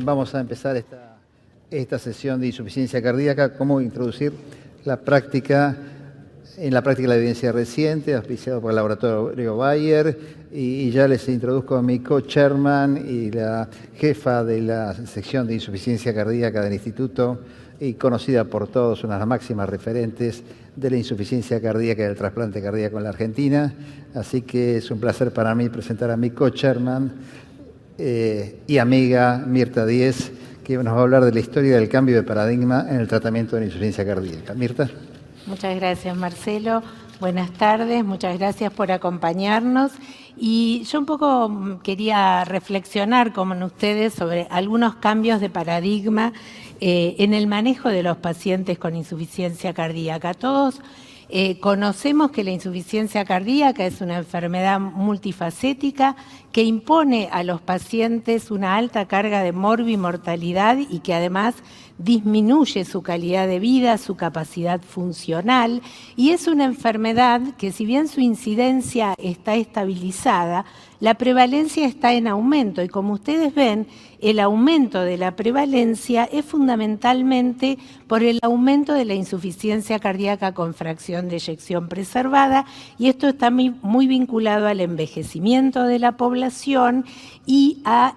Vamos a empezar esta sesión de insuficiencia cardíaca, cómo introducir en la práctica la evidencia reciente, auspiciado por el laboratorio Bayer, y ya les introduzco a mi co-chairman y la jefa de la sección de insuficiencia cardíaca del instituto, y conocida por todos, una de las máximas referentes de la insuficiencia cardíaca y del trasplante cardíaco en la Argentina. Así que es un placer para mí presentar a mi co-chairman y amiga Mirta Díez, que nos va a hablar de la historia del cambio de paradigma en el tratamiento de la insuficiencia cardíaca. Mirta. Muchas gracias, Marcelo. Buenas tardes, muchas gracias por acompañarnos. Y yo un poco quería reflexionar con ustedes sobre algunos cambios de paradigma en el manejo de los pacientes con insuficiencia cardíaca. Todos conocemos que la insuficiencia cardíaca es una enfermedad multifacética que impone a los pacientes una alta carga de morbimortalidad y que además disminuye su calidad de vida, su capacidad funcional, y es una enfermedad que, si bien su incidencia está estabilizada, la prevalencia está en aumento, y como ustedes ven, el aumento de la prevalencia es fundamentalmente por el aumento de la insuficiencia cardíaca con fracción de eyección preservada, y esto está muy vinculado al envejecimiento de la población y a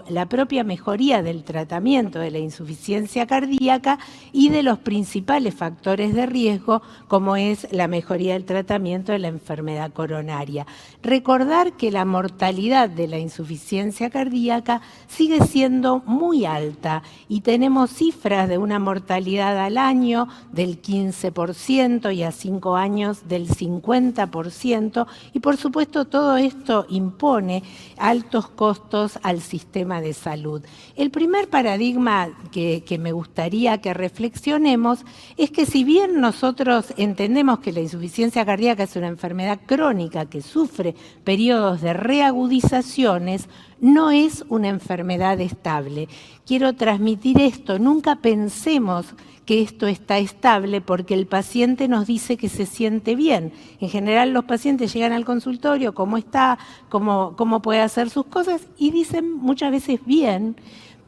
la propia mejoría del tratamiento de la insuficiencia cardíaca y de los principales factores de riesgo, como es la mejoría del tratamiento de la enfermedad coronaria. Recordar que la mortalidad de la insuficiencia cardíaca sigue siendo muy alta y tenemos cifras de una mortalidad al año del 15% y a 5 años del 50%, y por supuesto todo esto impone altos costos al sistema de salud. El primer paradigma que me gustaría que reflexionemos es que, si bien nosotros entendemos que la insuficiencia cardíaca es una enfermedad crónica que sufre periodos de reagudizaciones, no es una enfermedad estable. Quiero transmitir esto, nunca pensemos que esto está estable porque el paciente nos dice que se siente bien. En general los pacientes llegan al consultorio, ¿cómo está? ¿Cómo puede hacer sus cosas? Y dicen muchas veces bien,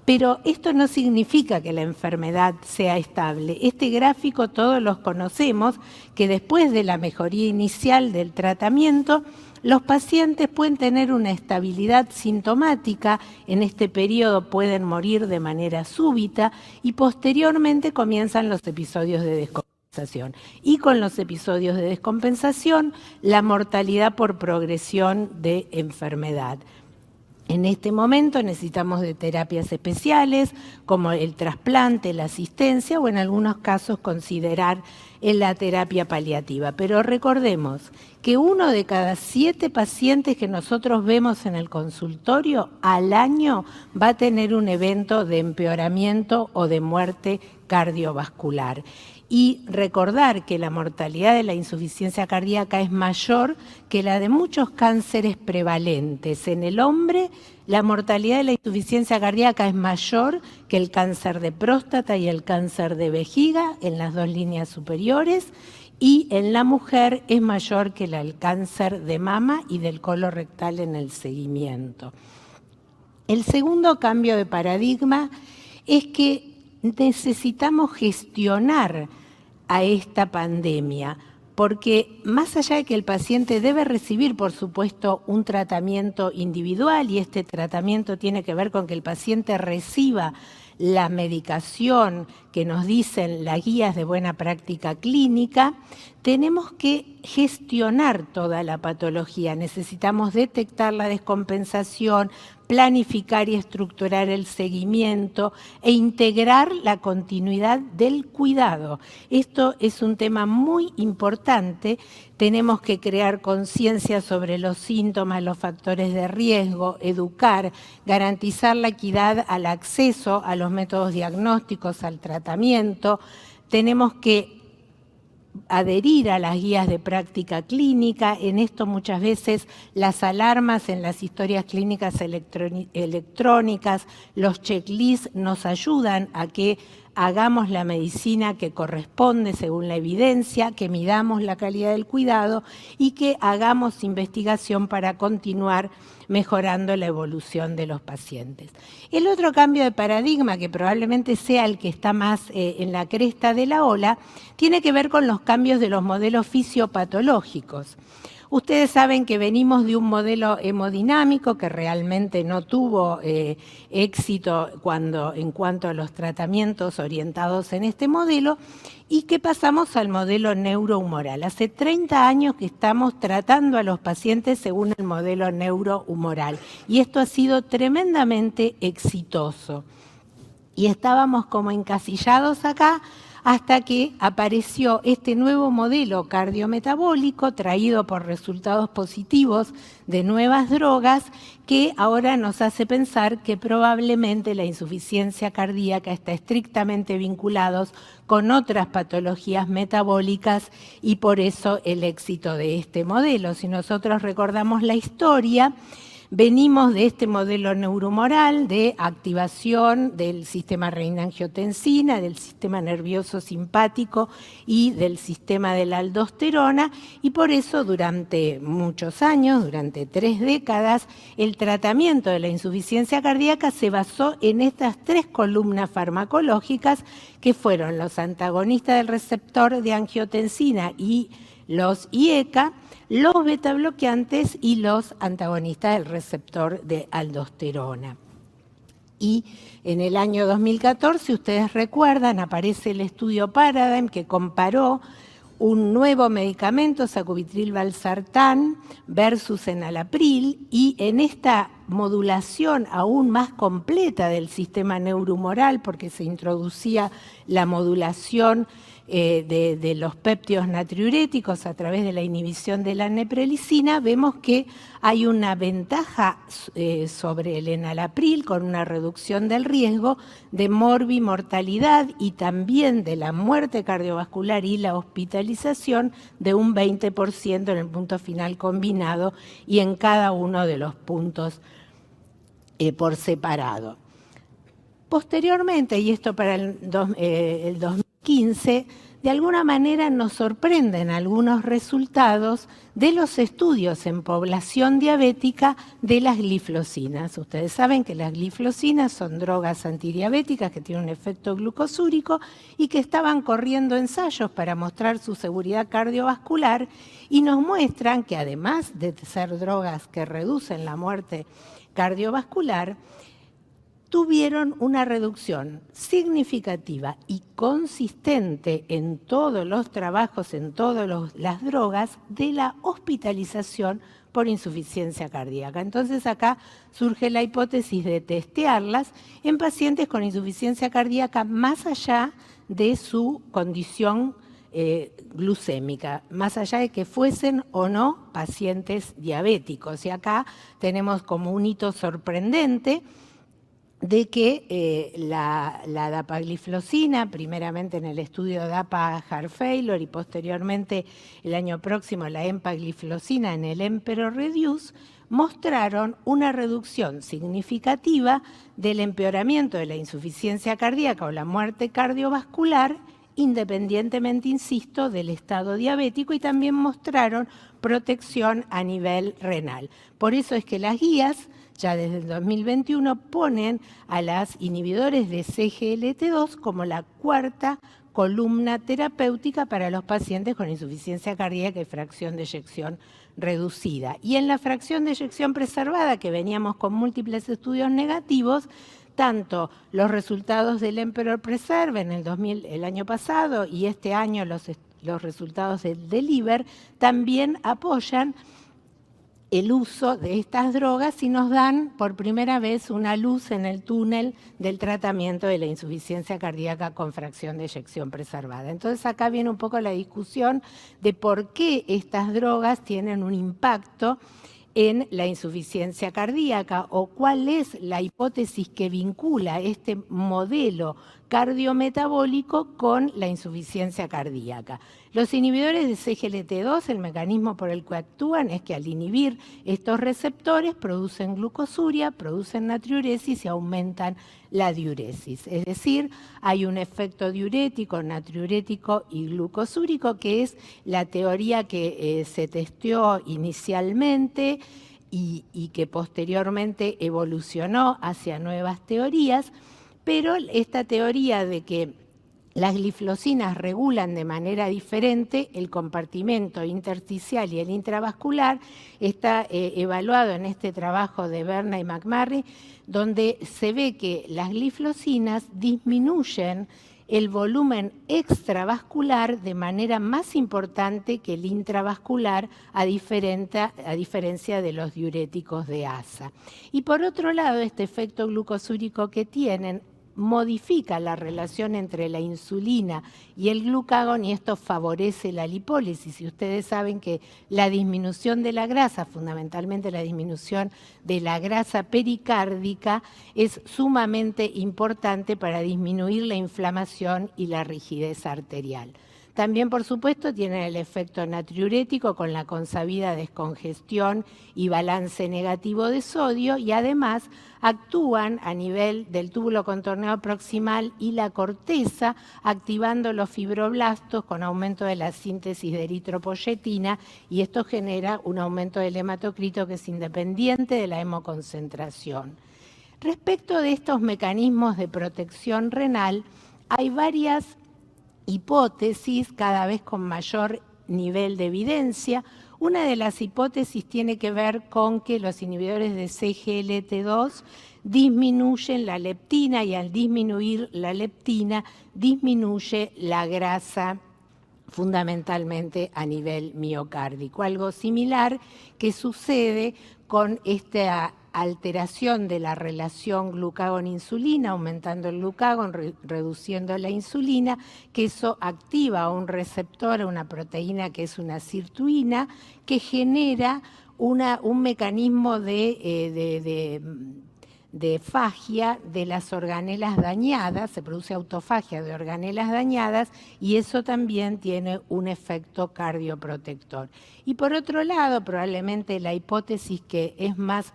pero esto no significa que la enfermedad sea estable. Este gráfico todos los conocemos, que después de la mejoría inicial del tratamiento, los pacientes pueden tener una estabilidad sintomática, en este periodo pueden morir de manera súbita y posteriormente comienzan los episodios de descompensación. Y con los episodios de descompensación, la mortalidad por progresión de enfermedad. En este momento necesitamos de terapias especiales como el trasplante, la asistencia o en algunos casos considerar la terapia paliativa. Pero recordemos que 1 de cada 7 pacientes que nosotros vemos en el consultorio al año va a tener un evento de empeoramiento o de muerte cardiovascular. Y recordar que la mortalidad de la insuficiencia cardíaca es mayor que la de muchos cánceres prevalentes. En el hombre, la mortalidad de la insuficiencia cardíaca es mayor que el cáncer de próstata y el cáncer de vejiga en las 2 líneas superiores, y en la mujer es mayor que el cáncer de mama y del colorectal en el seguimiento. El segundo cambio de paradigma es que necesitamos gestionar a esta pandemia, porque más allá de que el paciente debe recibir, por supuesto, un tratamiento individual, y este tratamiento tiene que ver con que el paciente reciba la medicación que nos dicen las guías de buena práctica clínica, tenemos que gestionar toda la patología. Necesitamos detectar la descompensación, planificar y estructurar el seguimiento e integrar la continuidad del cuidado. Esto es un tema muy importante. Tenemos que crear conciencia sobre los síntomas, los factores de riesgo, educar, garantizar la equidad al acceso a los métodos diagnósticos, al tratamiento. Tenemos que adherir a las guías de práctica clínica. En esto muchas veces las alarmas en las historias clínicas electrónicas, los checklists nos ayudan a que hagamos la medicina que corresponde según la evidencia, que midamos la calidad del cuidado y que hagamos investigación para continuar mejorando la evolución de los pacientes. El otro cambio de paradigma, que probablemente sea el que está más en la cresta de la ola, tiene que ver con los cambios de los modelos fisiopatológicos. Ustedes saben que venimos de un modelo hemodinámico que realmente no tuvo éxito en cuanto a los tratamientos orientados en este modelo y que pasamos al modelo neurohumoral. Hace 30 años que estamos tratando a los pacientes según el modelo neurohumoral y esto ha sido tremendamente exitoso. Y estábamos como encasillados acá hasta que apareció este nuevo modelo cardiometabólico traído por resultados positivos de nuevas drogas que ahora nos hace pensar que probablemente la insuficiencia cardíaca está estrictamente vinculada con otras patologías metabólicas y por eso el éxito de este modelo. Si nosotros recordamos la historia, venimos de este modelo neurohumoral de activación del sistema renina-angiotensina, del sistema nervioso simpático y del sistema de la aldosterona y por eso durante muchos años, durante 3 décadas, el tratamiento de la insuficiencia cardíaca se basó en estas 3 columnas farmacológicas que fueron los antagonistas del receptor de angiotensina y los IECA, los betabloqueantes y los antagonistas del receptor de aldosterona. Y en el año 2014, ustedes recuerdan, aparece el estudio Paradigm que comparó un nuevo medicamento, sacubitril/valsartán, versus enalapril, y en esta modulación aún más completa del sistema neurohumoral, porque se introducía la modulación de los péptidos natriuréticos a través de la inhibición de la neprelicina, vemos que hay una ventaja sobre el enalapril con una reducción del riesgo de morbimortalidad y también de la muerte cardiovascular y la hospitalización de un 20% en el punto final combinado y en cada uno de los puntos por separado. Posteriormente, y esto para el 2015, de alguna manera nos sorprenden algunos resultados de los estudios en población diabética de las gliflosinas. Ustedes saben que las gliflosinas son drogas antidiabéticas que tienen un efecto glucosúrico y que estaban corriendo ensayos para mostrar su seguridad cardiovascular y nos muestran que además de ser drogas que reducen la muerte cardiovascular, tuvieron una reducción significativa y consistente en todos los trabajos, en todas las drogas, de la hospitalización por insuficiencia cardíaca. Entonces acá surge la hipótesis de testearlas en pacientes con insuficiencia cardíaca más allá de su condición glucémica, más allá de que fuesen o no pacientes diabéticos. Y acá tenemos como un hito sorprendente de que la dapagliflozina, primeramente en el estudio DAPA Heart Failure y posteriormente el año próximo la empagliflozina en el Emperor Reduce, mostraron una reducción significativa del empeoramiento de la insuficiencia cardíaca o la muerte cardiovascular, independientemente, insisto, del estado diabético, y también mostraron protección a nivel renal. Por eso es que las guías ya desde el 2021 ponen a las inhibidores de CGLT2 como la 4ª columna terapéutica para los pacientes con insuficiencia cardíaca y fracción de eyección reducida. Y en la fracción de eyección preservada, que veníamos con múltiples estudios negativos, tanto los resultados del Emperor Preserve el año pasado y este año los resultados del DELIVER también apoyan el uso de estas drogas y nos dan por primera vez una luz en el túnel del tratamiento de la insuficiencia cardíaca con fracción de eyección preservada. Entonces acá viene un poco la discusión de por qué estas drogas tienen un impacto en la insuficiencia cardíaca o cuál es la hipótesis que vincula este modelo cardiometabólico con la insuficiencia cardíaca. Los inhibidores de CGLT2, el mecanismo por el que actúan es que al inhibir estos receptores producen glucosuria, producen natriuresis y aumentan la diuresis. Es decir, hay un efecto diurético, natriurético y glucosúrico, que es la teoría que se testeó inicialmente y que posteriormente evolucionó hacia nuevas teorías, pero esta teoría de que las glifosinas regulan de manera diferente el compartimento intersticial y el intravascular. Está evaluado en este trabajo de Berna y McMurray, donde se ve que las glifosinas disminuyen el volumen extravascular de manera más importante que el intravascular, a diferencia de los diuréticos de ASA. Y por otro lado, este efecto glucosúrico que tienen modifica la relación entre la insulina y el glucagón, y esto favorece la lipólisis. Y ustedes saben que la disminución de la grasa, fundamentalmente la disminución de la grasa pericárdica, es sumamente importante para disminuir la inflamación y la rigidez arterial. También, por supuesto, tienen el efecto natriurético con la consabida descongestión y balance negativo de sodio, y además actúan a nivel del túbulo contorneado proximal y la corteza, activando los fibroblastos con aumento de la síntesis de eritropoyetina, y esto genera un aumento del hematocrito que es independiente de la hemoconcentración. Respecto de estos mecanismos de protección renal, hay varias hipótesis, cada vez con mayor nivel de evidencia. Una de las hipótesis tiene que ver con que los inhibidores de CGLT2 disminuyen la leptina, y al disminuir la leptina disminuye la grasa, fundamentalmente a nivel miocárdico. Algo similar que sucede con esta alteración de la relación glucagón-insulina, aumentando el glucagón, reduciendo la insulina, que eso activa un receptor, una proteína que es una sirtuina, que genera un mecanismo de fagia de las organelas dañadas, se produce autofagia de organelas dañadas, y eso también tiene un efecto cardioprotector. Y por otro lado, probablemente la hipótesis que es más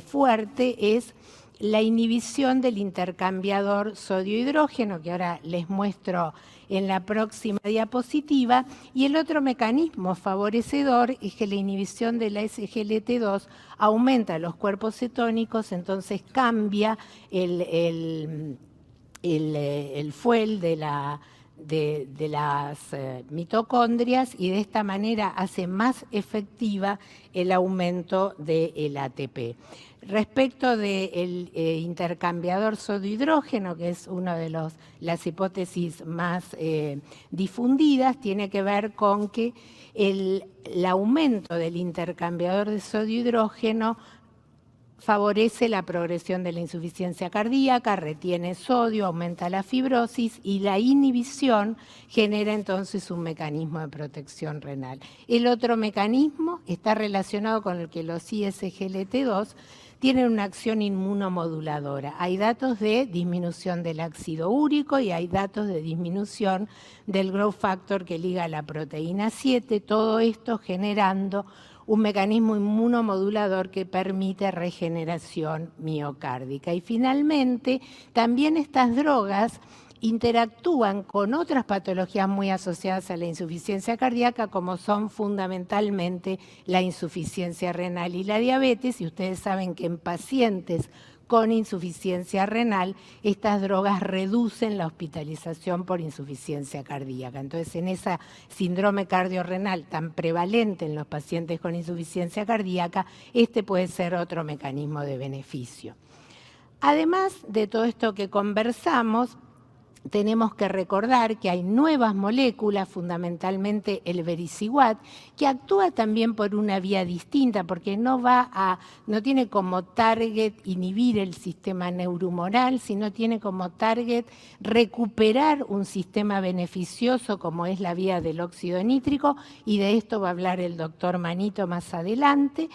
fuerte es la inhibición del intercambiador sodio-hidrógeno, que ahora les muestro en la próxima diapositiva, y el otro mecanismo favorecedor es que la inhibición de la SGLT2 aumenta los cuerpos cetónicos, entonces cambia el fuel de las mitocondrias, y de esta manera hace más efectiva el aumento del ATP. Respecto del intercambiador sodio-hidrógeno, que es una de las hipótesis más difundidas, tiene que ver con que el aumento del intercambiador de sodio-hidrógeno favorece la progresión de la insuficiencia cardíaca, retiene sodio, aumenta la fibrosis, y la inhibición genera entonces un mecanismo de protección renal. El otro mecanismo está relacionado con el que los ISGLT2 tienen una acción inmunomoduladora. Hay datos de disminución del ácido úrico y hay datos de disminución del growth factor que liga a la proteína 7, todo esto generando un mecanismo inmunomodulador que permite regeneración miocárdica. Y finalmente, también estas drogas interactúan con otras patologías muy asociadas a la insuficiencia cardíaca, como son fundamentalmente la insuficiencia renal y la diabetes, y ustedes saben que en pacientes con insuficiencia renal, estas drogas reducen la hospitalización por insuficiencia cardíaca. Entonces, en ese síndrome cardiorrenal tan prevalente en los pacientes con insuficiencia cardíaca, este puede ser otro mecanismo de beneficio. Además de todo esto que conversamos, tenemos que recordar que hay nuevas moléculas, fundamentalmente el vericiguat, que actúa también por una vía distinta, porque no tiene como target inhibir el sistema neurohumoral, sino tiene como target recuperar un sistema beneficioso como es la vía del óxido nítrico, y de esto va a hablar el doctor Manito más adelante,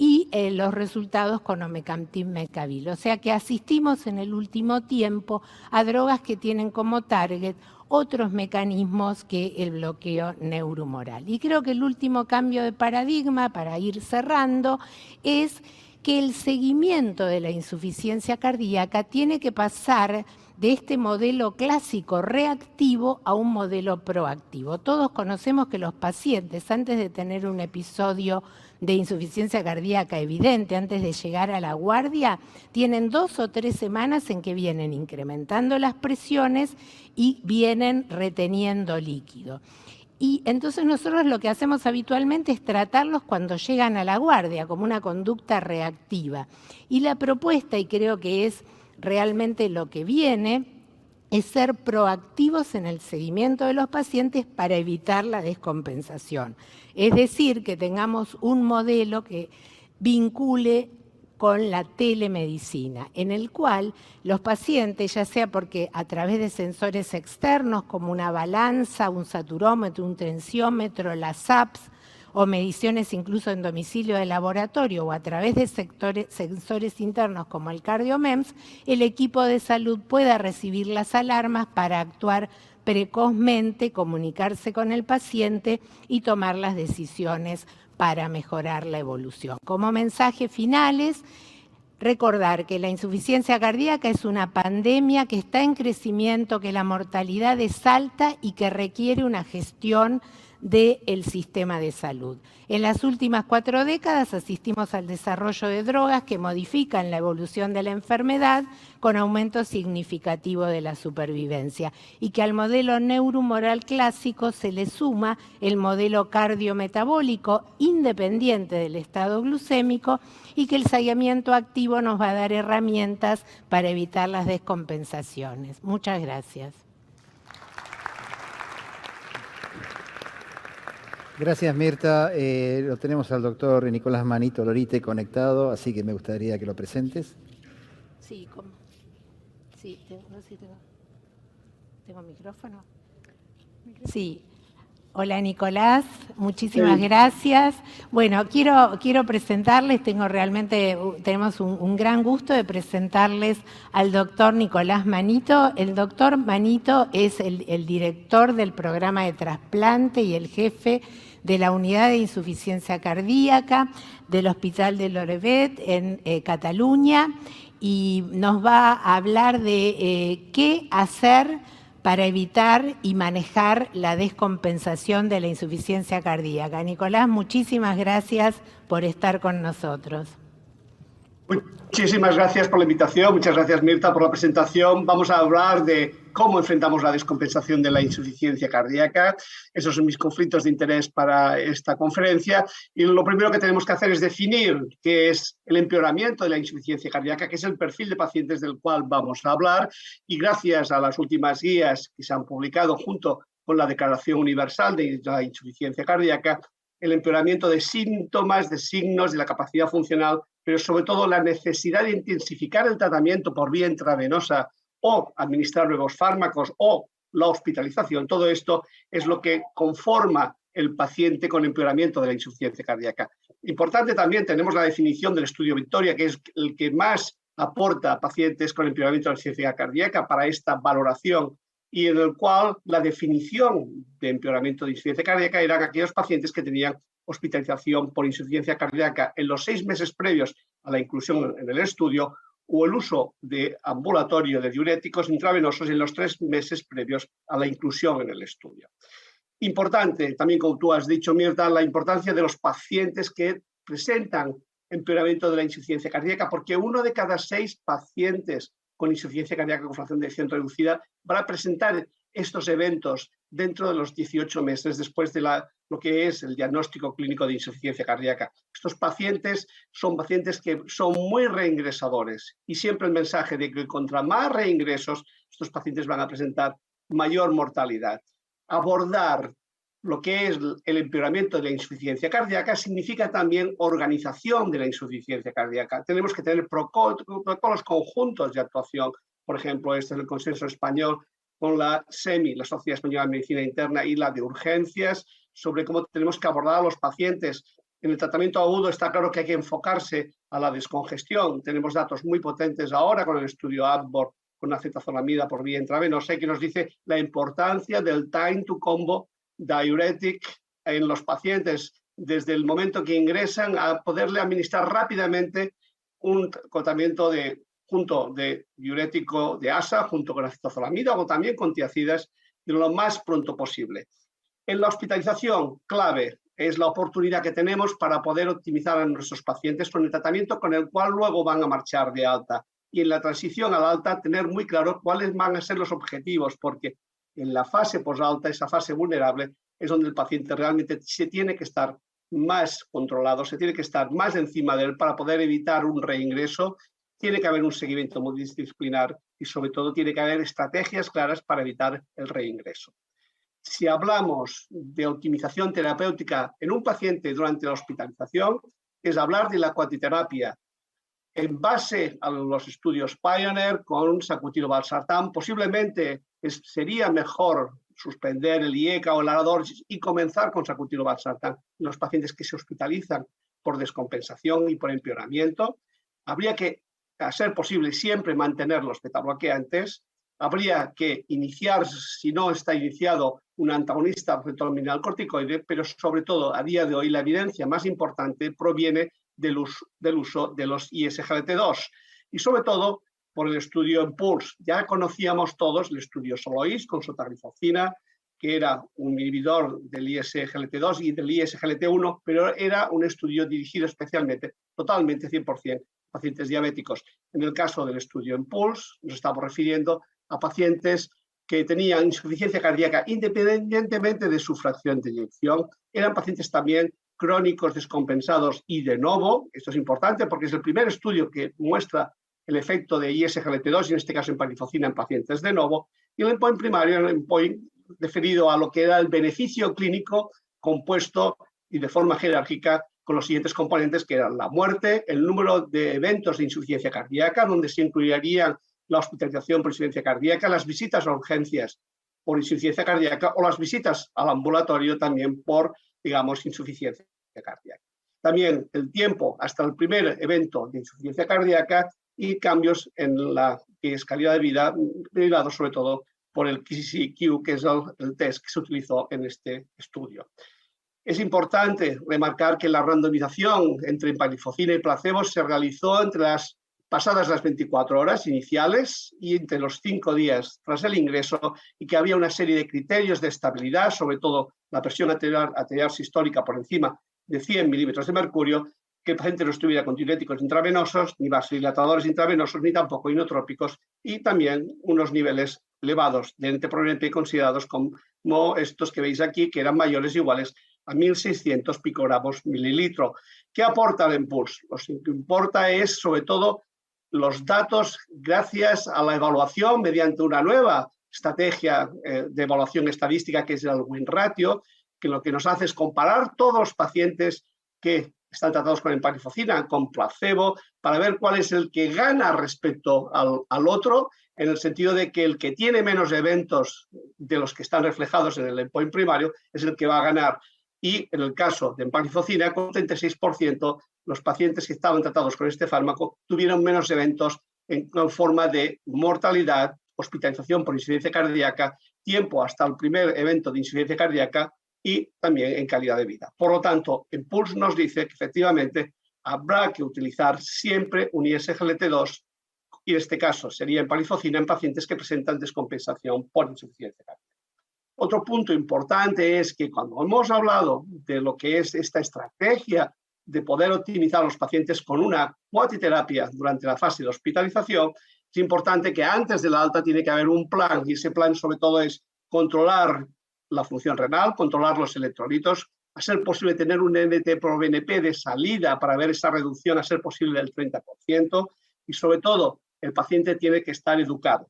y los resultados con omecamtiv mecabil. O sea que asistimos en el último tiempo a drogas que tienen como target otros mecanismos que el bloqueo neurohumoral. Y creo que el último cambio de paradigma, para ir cerrando, es que el seguimiento de la insuficiencia cardíaca tiene que pasar de este modelo clásico reactivo a un modelo proactivo. Todos conocemos que los pacientes, antes de tener un episodio de insuficiencia cardíaca evidente, antes de llegar a la guardia, tienen 2 o 3 semanas en que vienen incrementando las presiones y vienen reteniendo líquido. Y entonces nosotros lo que hacemos habitualmente es tratarlos cuando llegan a la guardia, como una conducta reactiva. Y la propuesta, y creo que es realmente lo que viene, es ser proactivos en el seguimiento de los pacientes para evitar la descompensación. Es decir, que tengamos un modelo que vincule con la telemedicina, en el cual los pacientes, ya sea porque a través de sensores externos como una balanza, un saturómetro, un tensiómetro, las apps o mediciones incluso en domicilio de laboratorio o a través de sensores internos como el CardioMEMS, el equipo de salud pueda recibir las alarmas para actuar precozmente, comunicarse con el paciente y tomar las decisiones para mejorar la evolución. Como mensajes finales, recordar que la insuficiencia cardíaca es una pandemia que está en crecimiento, que la mortalidad es alta y que requiere una gestión del sistema de salud. En las últimas 4 décadas asistimos al desarrollo de drogas que modifican la evolución de la enfermedad con aumento significativo de la supervivencia y que al modelo neurohumoral clásico se le suma el modelo cardiometabólico independiente del estado glucémico y que el seguimiento activo nos va a dar herramientas para evitar las descompensaciones. Muchas gracias. Gracias, Mirta. Lo tenemos al doctor Nicolás Manito Lorite conectado, así que me gustaría que lo presentes. Sí, ¿cómo? Sí, ¿tengo micrófono? Sí. Hola, Nicolás. Muchísimas gracias. Bueno, quiero presentarles, tenemos un gran gusto de presentarles al doctor Nicolás Manito. El doctor Manito es el director del programa de trasplante y el jefe de la unidad de insuficiencia cardíaca del Hospital de Lloret en Cataluña y nos va a hablar de qué hacer para evitar y manejar la descompensación de la insuficiencia cardíaca. Nicolás, muchísimas gracias por estar con nosotros. Muchísimas gracias por la invitación, muchas gracias Mirta por la presentación. Vamos a hablar de cómo enfrentamos la descompensación de la insuficiencia cardíaca. Esos son mis conflictos de interés para esta conferencia. Y lo primero que tenemos que hacer es definir qué es el empeoramiento de la insuficiencia cardíaca, que es el perfil de pacientes del cual vamos a hablar. Y gracias a las últimas guías que se han publicado junto con la Declaración Universal de la Insuficiencia Cardíaca, el empeoramiento de síntomas, de signos, de la capacidad funcional, pero sobre todo la necesidad de intensificar el tratamiento por vía intravenosa o administrar nuevos fármacos o la hospitalización. Todo esto es lo que conforma el paciente con empeoramiento de la insuficiencia cardíaca. Importante también, tenemos la definición del estudio Victoria, que es el que más aporta a pacientes con empeoramiento de la insuficiencia cardíaca para esta valoración y en el cual la definición de empeoramiento de insuficiencia cardíaca eran aquellos pacientes que tenían hospitalización por insuficiencia cardíaca en los 6 meses previos a la inclusión en el estudio o el uso de ambulatorio de diuréticos intravenosos en los 3 meses previos a la inclusión en el estudio. Importante, también como tú has dicho, Mirta, la importancia de los pacientes que presentan empeoramiento de la insuficiencia cardíaca, porque 1 de cada 6 pacientes con insuficiencia cardíaca con fracción de eyección reducida van a presentar estos eventos dentro de los 18 meses después de lo que es el diagnóstico clínico de insuficiencia cardíaca. Estos pacientes son pacientes que son muy reingresadores y siempre el mensaje de que contra más reingresos, estos pacientes van a presentar mayor mortalidad. Abordar lo que es el empeoramiento de la insuficiencia cardíaca significa también organización de la insuficiencia cardíaca. Tenemos que tener protocolos conjuntos de actuación. Por ejemplo, este es el consenso español con la SEMI, la Sociedad Española de Medicina Interna, y la de urgencias, sobre cómo tenemos que abordar a los pacientes. En el tratamiento agudo está claro que hay que enfocarse a la descongestión. Tenemos datos muy potentes ahora con el estudio ADBOR, con acetazolamida por vía intravenosa, y que nos dice la importancia del time to combo diuretic en los pacientes, desde el momento que ingresan a poderle administrar rápidamente un tratamiento junto de diurético de asa, junto con acetozolamida o también con tiacidas, lo más pronto posible. En la hospitalización, clave es la oportunidad que tenemos para poder optimizar a nuestros pacientes con el tratamiento con el cual luego van a marchar de alta. Y en la transición al alta, tener muy claro cuáles van a ser los objetivos, porque en la fase posalta, esa fase vulnerable, es donde el paciente realmente se tiene que estar más controlado, se tiene que estar más encima de él para poder evitar un reingreso. Tiene que haber un seguimiento multidisciplinar y sobre todo tiene que haber estrategias claras para evitar el reingreso. Si hablamos de optimización terapéutica en un paciente durante la hospitalización, es hablar de la cuatiterapia en base a los estudios Pioneer con sacubitril/valsartán. Posiblemente sería mejor suspender el IECA o el Arador y comenzar con sacubitril/valsartán en los pacientes que se hospitalizan por descompensación y por empeoramiento. Habría que, a ser posible, siempre mantener los betabloqueantes. Habría que iniciar, si no está iniciado, un antagonista receptor-mineralcorticoide, pero sobre todo, a día de hoy, la evidencia más importante proviene del uso de los ISGLT2 y sobre todo por el estudio EMPULSE. Ya conocíamos todos el estudio SOLOIST con sotagliflozina, que era un inhibidor del ISGLT2 y del ISGLT1, pero era un estudio dirigido especialmente, totalmente 100%, a pacientes diabéticos. En el caso del estudio EMPULSE, nos estamos refiriendo a pacientes que tenían insuficiencia cardíaca independientemente de su fracción de eyección. Eran pacientes también crónicos descompensados y de novo. Esto es importante porque es el primer estudio que muestra el efecto de ISGLT2, y en este caso en palifocina en pacientes de novo, y el endpoint primario, el endpoint referido a lo que era el beneficio clínico compuesto y de forma jerárquica con los siguientes componentes, que eran la muerte, el número de eventos de insuficiencia cardíaca, donde se incluirían la hospitalización por insuficiencia cardíaca, las visitas a urgencias por insuficiencia cardíaca o las visitas al ambulatorio también por, digamos, insuficiencia cardíaca. También el tiempo hasta el primer evento de insuficiencia cardíaca y cambios en la que es calidad de vida, derivados sobre todo por el KCCQ, que es el test que se utilizó en este estudio. Es importante remarcar que la randomización entre empagliflozina y placebo se realizó pasadas las 24 horas iniciales y entre los 5 días tras el ingreso, y que había una serie de criterios de estabilidad, sobre todo la presión arterial sistólica por encima de 100 milímetros de mercurio, que el paciente no estuviera con diuréticos intravenosos, ni vasodilatadores intravenosos, ni tampoco inotrópicos, y también unos niveles elevados de NT-proBNP considerados como estos que veis aquí, que eran mayores o iguales a 1.600 picogramos mililitro. ¿Qué aporta el EMPULSE? Lo que importa es, sobre todo, los datos gracias a la evaluación mediante una nueva estrategia de evaluación estadística, que es el win ratio, que lo que nos hace es comparar todos los pacientes que están tratados con empagliflozina, con placebo, para ver cuál es el que gana respecto al otro, en el sentido de que el que tiene menos eventos de los que están reflejados en el endpoint primario es el que va a ganar. Y en el caso de empagliflozina, con 36%, los pacientes que estaban tratados con este fármaco tuvieron menos eventos en forma de mortalidad, hospitalización por insuficiencia cardíaca, tiempo hasta el primer evento de insuficiencia cardíaca y también en calidad de vida. Por lo tanto, EMPULSE nos dice que efectivamente habrá que utilizar siempre un ISGLT2, y en este caso sería empagliflozina en pacientes que presentan descompensación por insuficiencia cardíaca. Otro punto importante es que cuando hemos hablado de lo que es esta estrategia de poder optimizar a los pacientes con una cuatiterapia durante la fase de hospitalización, es importante que antes de la alta tiene que haber un plan, y ese plan sobre todo es controlar la función renal, controlar los electrolitos, a ser posible tener un NT-proBNP de salida para ver esa reducción a ser posible del 30%, y sobre todo el paciente tiene que estar educado.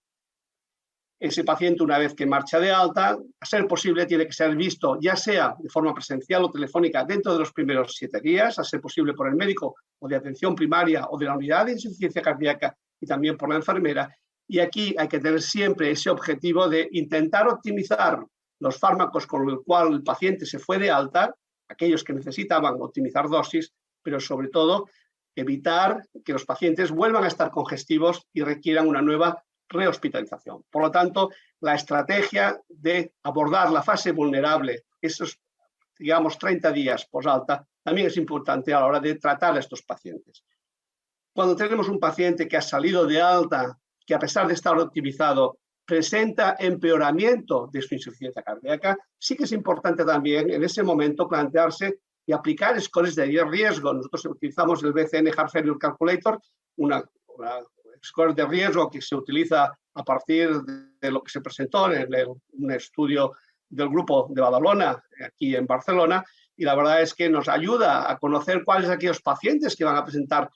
Ese paciente, una vez que marcha de alta, a ser posible tiene que ser visto ya sea de forma presencial o telefónica dentro de los primeros 7 días, a ser posible por el médico o de atención primaria o de la unidad de insuficiencia cardíaca y también por la enfermera. Y aquí hay que tener siempre ese objetivo de intentar optimizar los fármacos con el cual el paciente se fue de alta, aquellos que necesitaban optimizar dosis, pero sobre todo evitar que los pacientes vuelvan a estar congestivos y requieran una nueva rehospitalización. Por lo tanto, la estrategia de abordar la fase vulnerable, esos, digamos, 30 días posalta, también es importante a la hora de tratar a estos pacientes. cuando tenemos un paciente que ha salido de alta, que a pesar de estar optimizado, presenta empeoramiento de su insuficiencia cardíaca, sí que es importante también en ese momento plantearse y aplicar scores de riesgo. Nosotros utilizamos el BCN Heart Failure Calculator, una score de riesgo que se utiliza a partir de lo que se presentó en un estudio del grupo de Badalona, aquí en Barcelona, y la verdad es que nos ayuda a conocer cuáles aquellos pacientes que van a presentar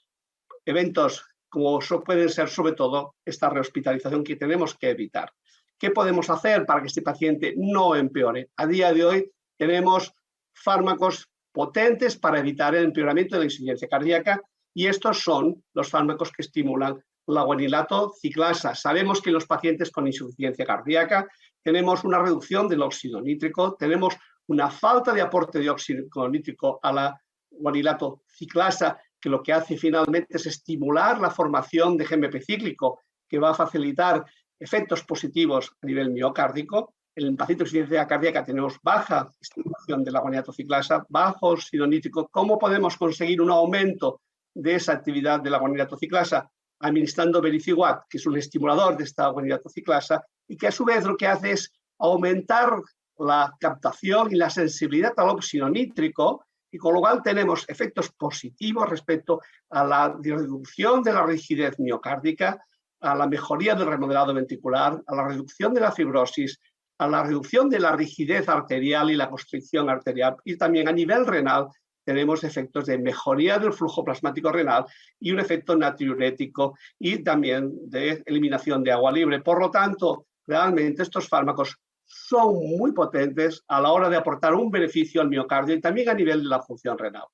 eventos como pueden ser sobre todo esta rehospitalización que tenemos que evitar. ¿Qué podemos hacer para que este paciente no empeore? A día de hoy tenemos fármacos potentes para evitar el empeoramiento de la insuficiencia cardíaca y estos son los fármacos que estimulan la guanilato ciclasa. Sabemos que en los pacientes con insuficiencia cardíaca tenemos una reducción del óxido nítrico, tenemos una falta de aporte de óxido nítrico a la guanilato ciclasa, que lo que hace finalmente es estimular la formación de GMP cíclico, que va a facilitar efectos positivos a nivel miocárdico. En el paciente con insuficiencia cardíaca tenemos baja estimulación de la guanilato ciclasa, bajo óxido nítrico. ¿Cómo podemos conseguir un aumento de esa actividad de la guanilato ciclasa? Administrando vericiguat, que es un estimulador de esta guanilato ciclasa, y que a su vez lo que hace es aumentar la captación y la sensibilidad al óxido nítrico, y con lo cual tenemos efectos positivos respecto a la reducción de la rigidez miocárdica, a la mejoría del remodelado ventricular, a la reducción de la fibrosis, a la reducción de la rigidez arterial y la constricción arterial, y también a nivel renal tenemos efectos de mejoría del flujo plasmático renal y un efecto natriurético y también de eliminación de agua libre. Por lo tanto, realmente estos fármacos son muy potentes a la hora de aportar un beneficio al miocardio y también a nivel de la función renal.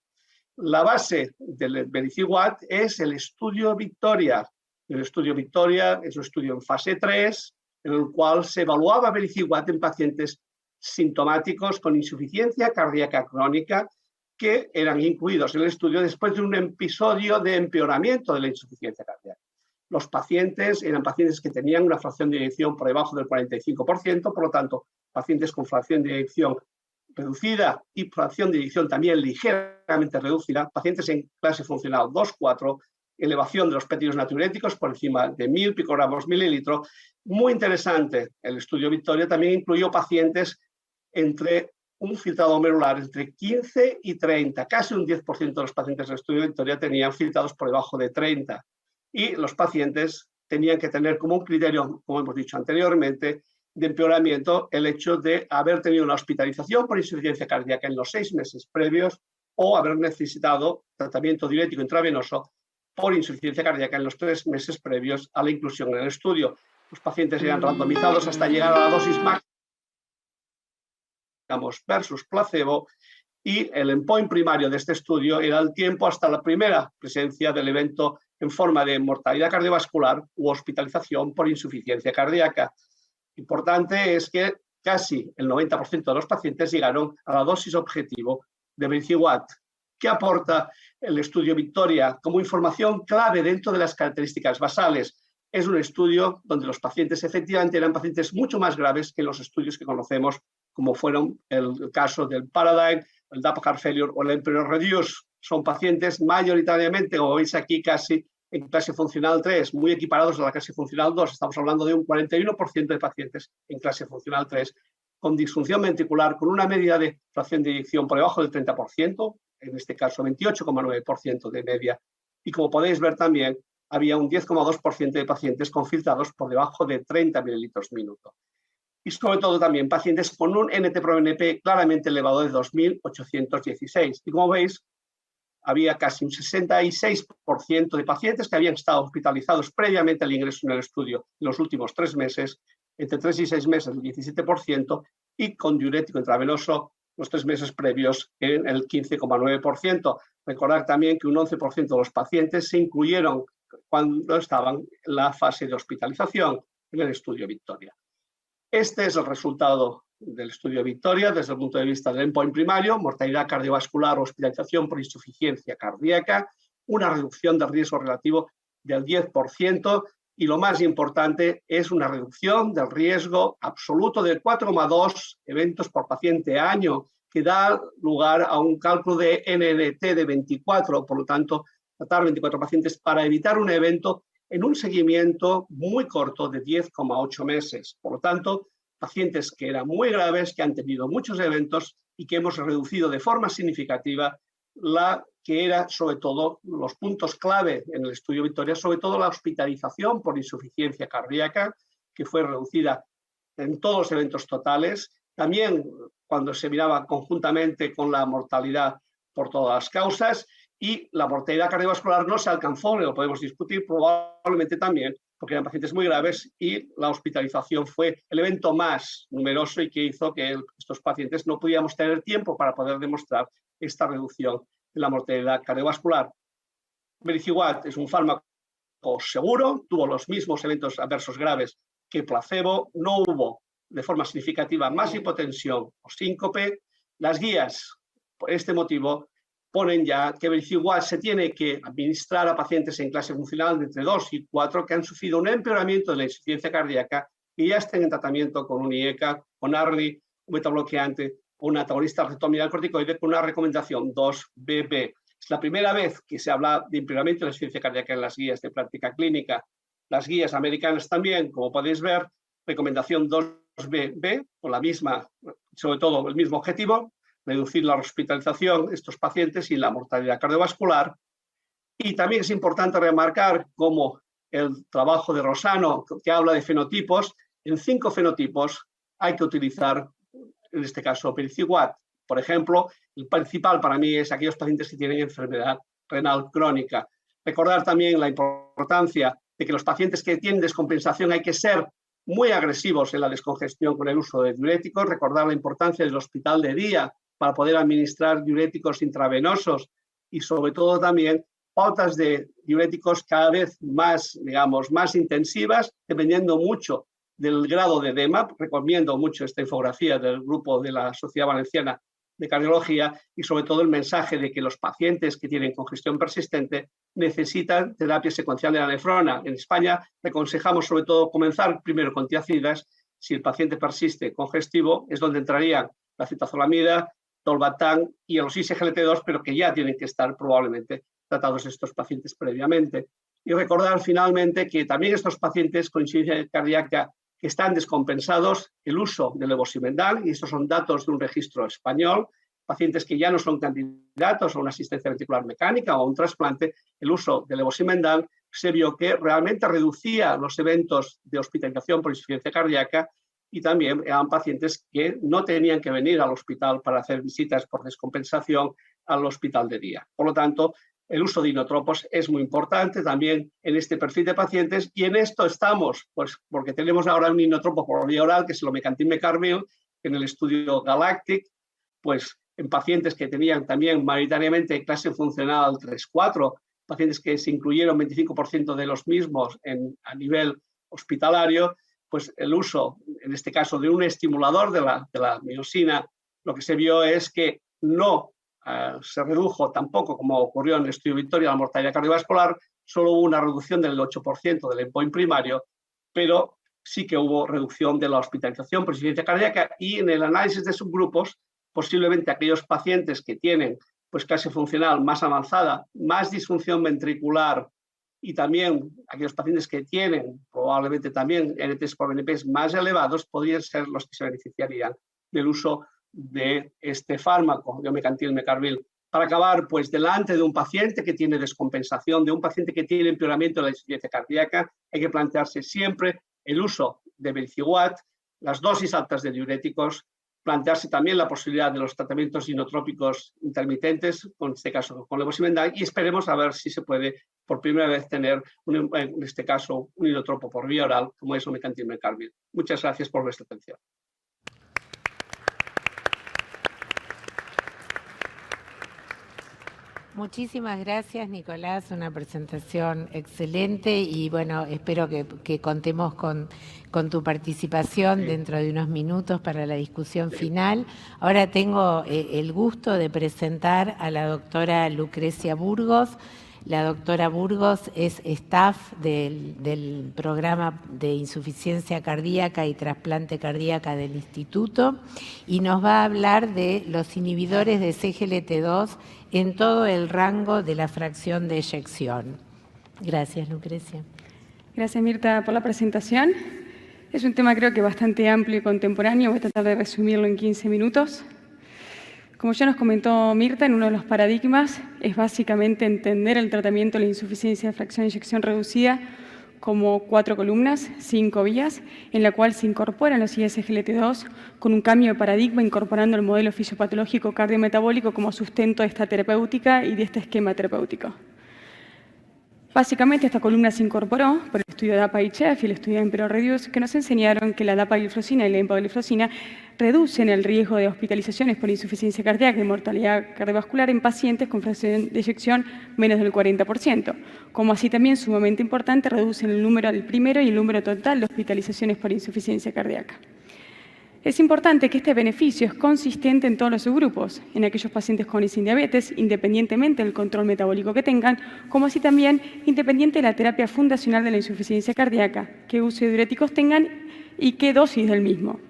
La base del vericiguat es el estudio Victoria. El estudio Victoria es un estudio en fase 3, en el cual se evaluaba vericiguat en pacientes sintomáticos con insuficiencia cardíaca crónica que eran incluidos en el estudio después de un episodio de empeoramiento de la insuficiencia cardíaca. Los pacientes eran pacientes que tenían una fracción de eyección por debajo del 45%, por lo tanto, pacientes con fracción de eyección reducida y fracción de eyección también ligeramente reducida, pacientes en clase funcional 2-4, elevación de los péptidos natriuréticos por encima de 1000 picogramos mililitro. Muy interesante, el estudio Victoria también incluyó pacientes entre un filtrado glomerular entre 15 y 30, casi un 10% de los pacientes del estudio Victoria tenían filtrados por debajo de 30. Y los pacientes tenían que tener como un criterio, como hemos dicho anteriormente, de empeoramiento el hecho de haber tenido una hospitalización por insuficiencia cardíaca en los 6 meses previos o haber necesitado tratamiento diurético intravenoso por insuficiencia cardíaca en los 3 meses previos a la inclusión en el estudio. Los pacientes eran randomizados hasta llegar a la dosis máxima versus placebo, y el endpoint primario de este estudio era el tiempo hasta la primera presencia del evento en forma de mortalidad cardiovascular u hospitalización por insuficiencia cardíaca. Importante es que casi el 90% de los pacientes llegaron a la dosis objetivo de vericiguat. ¿Qué aporta el estudio Victoria como información clave dentro de las características basales? Es un estudio donde los pacientes efectivamente eran pacientes mucho más graves que los estudios que conocemos, como fueron el caso del Paradigm, el DAPA Heart Failure o el Emperor Reduce. Son pacientes mayoritariamente, como veis aquí, casi en clase funcional 3, muy equiparados a la clase funcional 2. Estamos hablando de un 41% de pacientes en clase funcional 3 con disfunción ventricular, con una medida de fracción de eyección por debajo del 30%, en este caso 28,9% de media. Y como podéis ver también, había un 10,2% de pacientes con filtrados por debajo de 30 mililitros minuto. Y sobre todo también pacientes con un NT-proBNP claramente elevado de 2.816. Y como veis, había casi un 66% de pacientes que habían estado hospitalizados previamente al ingreso en el estudio en los últimos 3 meses, entre 3 y 6 meses el 17%, y con diurético intravenoso los 3 meses previos en el 15,9%. Recordar también que un 11% de los pacientes se incluyeron cuando estaban en la fase de hospitalización en el estudio Victoria. Este es el resultado del estudio Victoria desde el punto de vista del endpoint primario: mortalidad cardiovascular o hospitalización por insuficiencia cardíaca, una reducción del riesgo relativo del 10%, y lo más importante es una reducción del riesgo absoluto de 4,2 eventos por paciente año, que da lugar a un cálculo de NNT de 24, por lo tanto, tratar 24 pacientes para evitar un evento en un seguimiento muy corto de 10,8 meses. Por lo tanto, pacientes que eran muy graves, que han tenido muchos eventos y que hemos reducido de forma significativa la que era sobre todo los puntos clave en el estudio Victoria, sobre todo la hospitalización por insuficiencia cardíaca, que fue reducida en todos los eventos totales, también cuando se miraba conjuntamente con la mortalidad por todas las causas, y la mortalidad cardiovascular no se alcanzó, lo podemos discutir probablemente también, porque eran pacientes muy graves y la hospitalización fue el evento más numeroso y que hizo que estos pacientes no pudiéramos tener tiempo para poder demostrar esta reducción de la mortalidad cardiovascular. Vericiguat es un fármaco seguro, tuvo los mismos eventos adversos graves que placebo, no hubo de forma significativa más hipotensión o síncope. Las guías, por este motivo, ponen ya que Vericiguat se tiene que administrar a pacientes en clase funcional de entre 2 y 4 que han sufrido un empeoramiento de la insuficiencia cardíaca y ya estén en tratamiento con un IECA, con ARNI, un betabloqueante o un antagonista receptor corticoide con una recomendación 2BB. Es la primera vez que se habla de empeoramiento de la insuficiencia cardíaca en las guías de práctica clínica. Las guías americanas también, como podéis ver, recomendación 2BB, con la misma, sobre todo el mismo objetivo, reducir la hospitalización de estos pacientes y la mortalidad cardiovascular. Y también es importante remarcar cómo el trabajo de Rosano, que habla de fenotipos, en 5 fenotipos hay que utilizar, en este caso, Vericiguat. Por ejemplo, el principal para mí es aquellos pacientes que tienen enfermedad renal crónica. Recordar también la importancia de que los pacientes que tienen descompensación hay que ser muy agresivos en la descongestión con el uso de diuréticos. Recordar la importancia del hospital de día para poder administrar diuréticos intravenosos y sobre todo también pautas de diuréticos cada vez más, digamos, más intensivas, dependiendo mucho del grado de edema. Recomiendo mucho esta infografía del grupo de la Sociedad Valenciana de Cardiología y sobre todo el mensaje de que los pacientes que tienen congestión persistente necesitan terapia secuencial de la nefrona. En España le aconsejamos sobre todo comenzar primero con tiacidas. Si el paciente persiste congestivo es donde entrarían la citazolamida, tolvaptan y los ISGLT2, pero que ya tienen que estar probablemente tratados estos pacientes previamente. Y recordar finalmente que también estos pacientes con insuficiencia cardíaca que están descompensados, el uso del levosimendan, y estos son datos de un registro español, pacientes que ya no son candidatos a una asistencia ventricular mecánica o a un trasplante, el uso del levosimendan se vio que realmente reducía los eventos de hospitalización por insuficiencia cardíaca y también eran pacientes que no tenían que venir al hospital para hacer visitas por descompensación al hospital de día. Por lo tanto, el uso de inotropos es muy importante también en este perfil de pacientes y en esto estamos, pues porque tenemos ahora un inotropo por vía oral que es el omecantin mecarbil, en el estudio Galactic, pues en pacientes que tenían también mayoritariamente clase funcional 3-4, pacientes que se incluyeron 25% de los mismos a nivel hospitalario, pues el uso, en este caso, de un estimulador de la miosina, lo que se vio es que no se redujo tampoco, como ocurrió en el estudio Victoria, la mortalidad cardiovascular, solo hubo una reducción del 8% del endpoint primario, pero sí que hubo reducción de la hospitalización por insuficiencia cardíaca y en el análisis de subgrupos, posiblemente aquellos pacientes que tienen pues clase funcional más avanzada, más disfunción ventricular y también aquellos pacientes que tienen probablemente también NTs por BNPs más elevados, podrían ser los que se beneficiarían del uso de este fármaco, de omecantin mecarbil. Para acabar, pues delante de un paciente que tiene descompensación, de un paciente que tiene empeoramiento de la insuficiencia cardíaca, hay que plantearse siempre el uso de Vericiguat, las dosis altas de diuréticos, plantearse también la posibilidad de los tratamientos inotrópicos intermitentes, en este caso con levosimendan, y esperemos a ver si se puede por primera vez tener, en este caso, un inotropo por vía oral, como es omecantin mecarbil. Muchas gracias por vuestra atención. Muchísimas gracias, Nicolás, una presentación excelente y bueno, espero que contemos con tu participación dentro de unos minutos para la discusión final. Ahora tengo el gusto de presentar a la doctora Lucrecia Burgos. La doctora Burgos es staff del programa de insuficiencia cardíaca y trasplante cardíaca del Instituto y nos va a hablar de los inhibidores de CGLT2 en todo el rango de la fracción de eyección. Gracias, Lucrecia. Gracias, Mirta, por la presentación. Es un tema creo que bastante amplio y contemporáneo. Voy a tratar de resumirlo en 15 minutos. Como ya nos comentó Mirta, en uno de los paradigmas es básicamente entender el tratamiento de la insuficiencia de fracción de eyección reducida como 4 columnas, 5 vías, en la cual se incorporan los ISGLT2 con un cambio de paradigma, incorporando el modelo fisiopatológico cardiometabólico como sustento de esta terapéutica y de este esquema terapéutico. Básicamente, esta columna se incorporó por el estudio de DAPA y CHEF y el estudio de Empero-Reduce, que nos enseñaron que la dapagliflozina y la empagliflozina reducen el riesgo de hospitalizaciones por insuficiencia cardíaca y mortalidad cardiovascular en pacientes con fracción de eyección menos del 40%. Como así también, sumamente importante, reducen el número del primero y el número total de hospitalizaciones por insuficiencia cardíaca. Es importante que este beneficio es consistente en todos los subgrupos, en aquellos pacientes con y sin diabetes, independientemente del control metabólico que tengan, como así también independiente de la terapia fundacional de la insuficiencia cardíaca, qué uso de diuréticos tengan y qué dosis del mismo.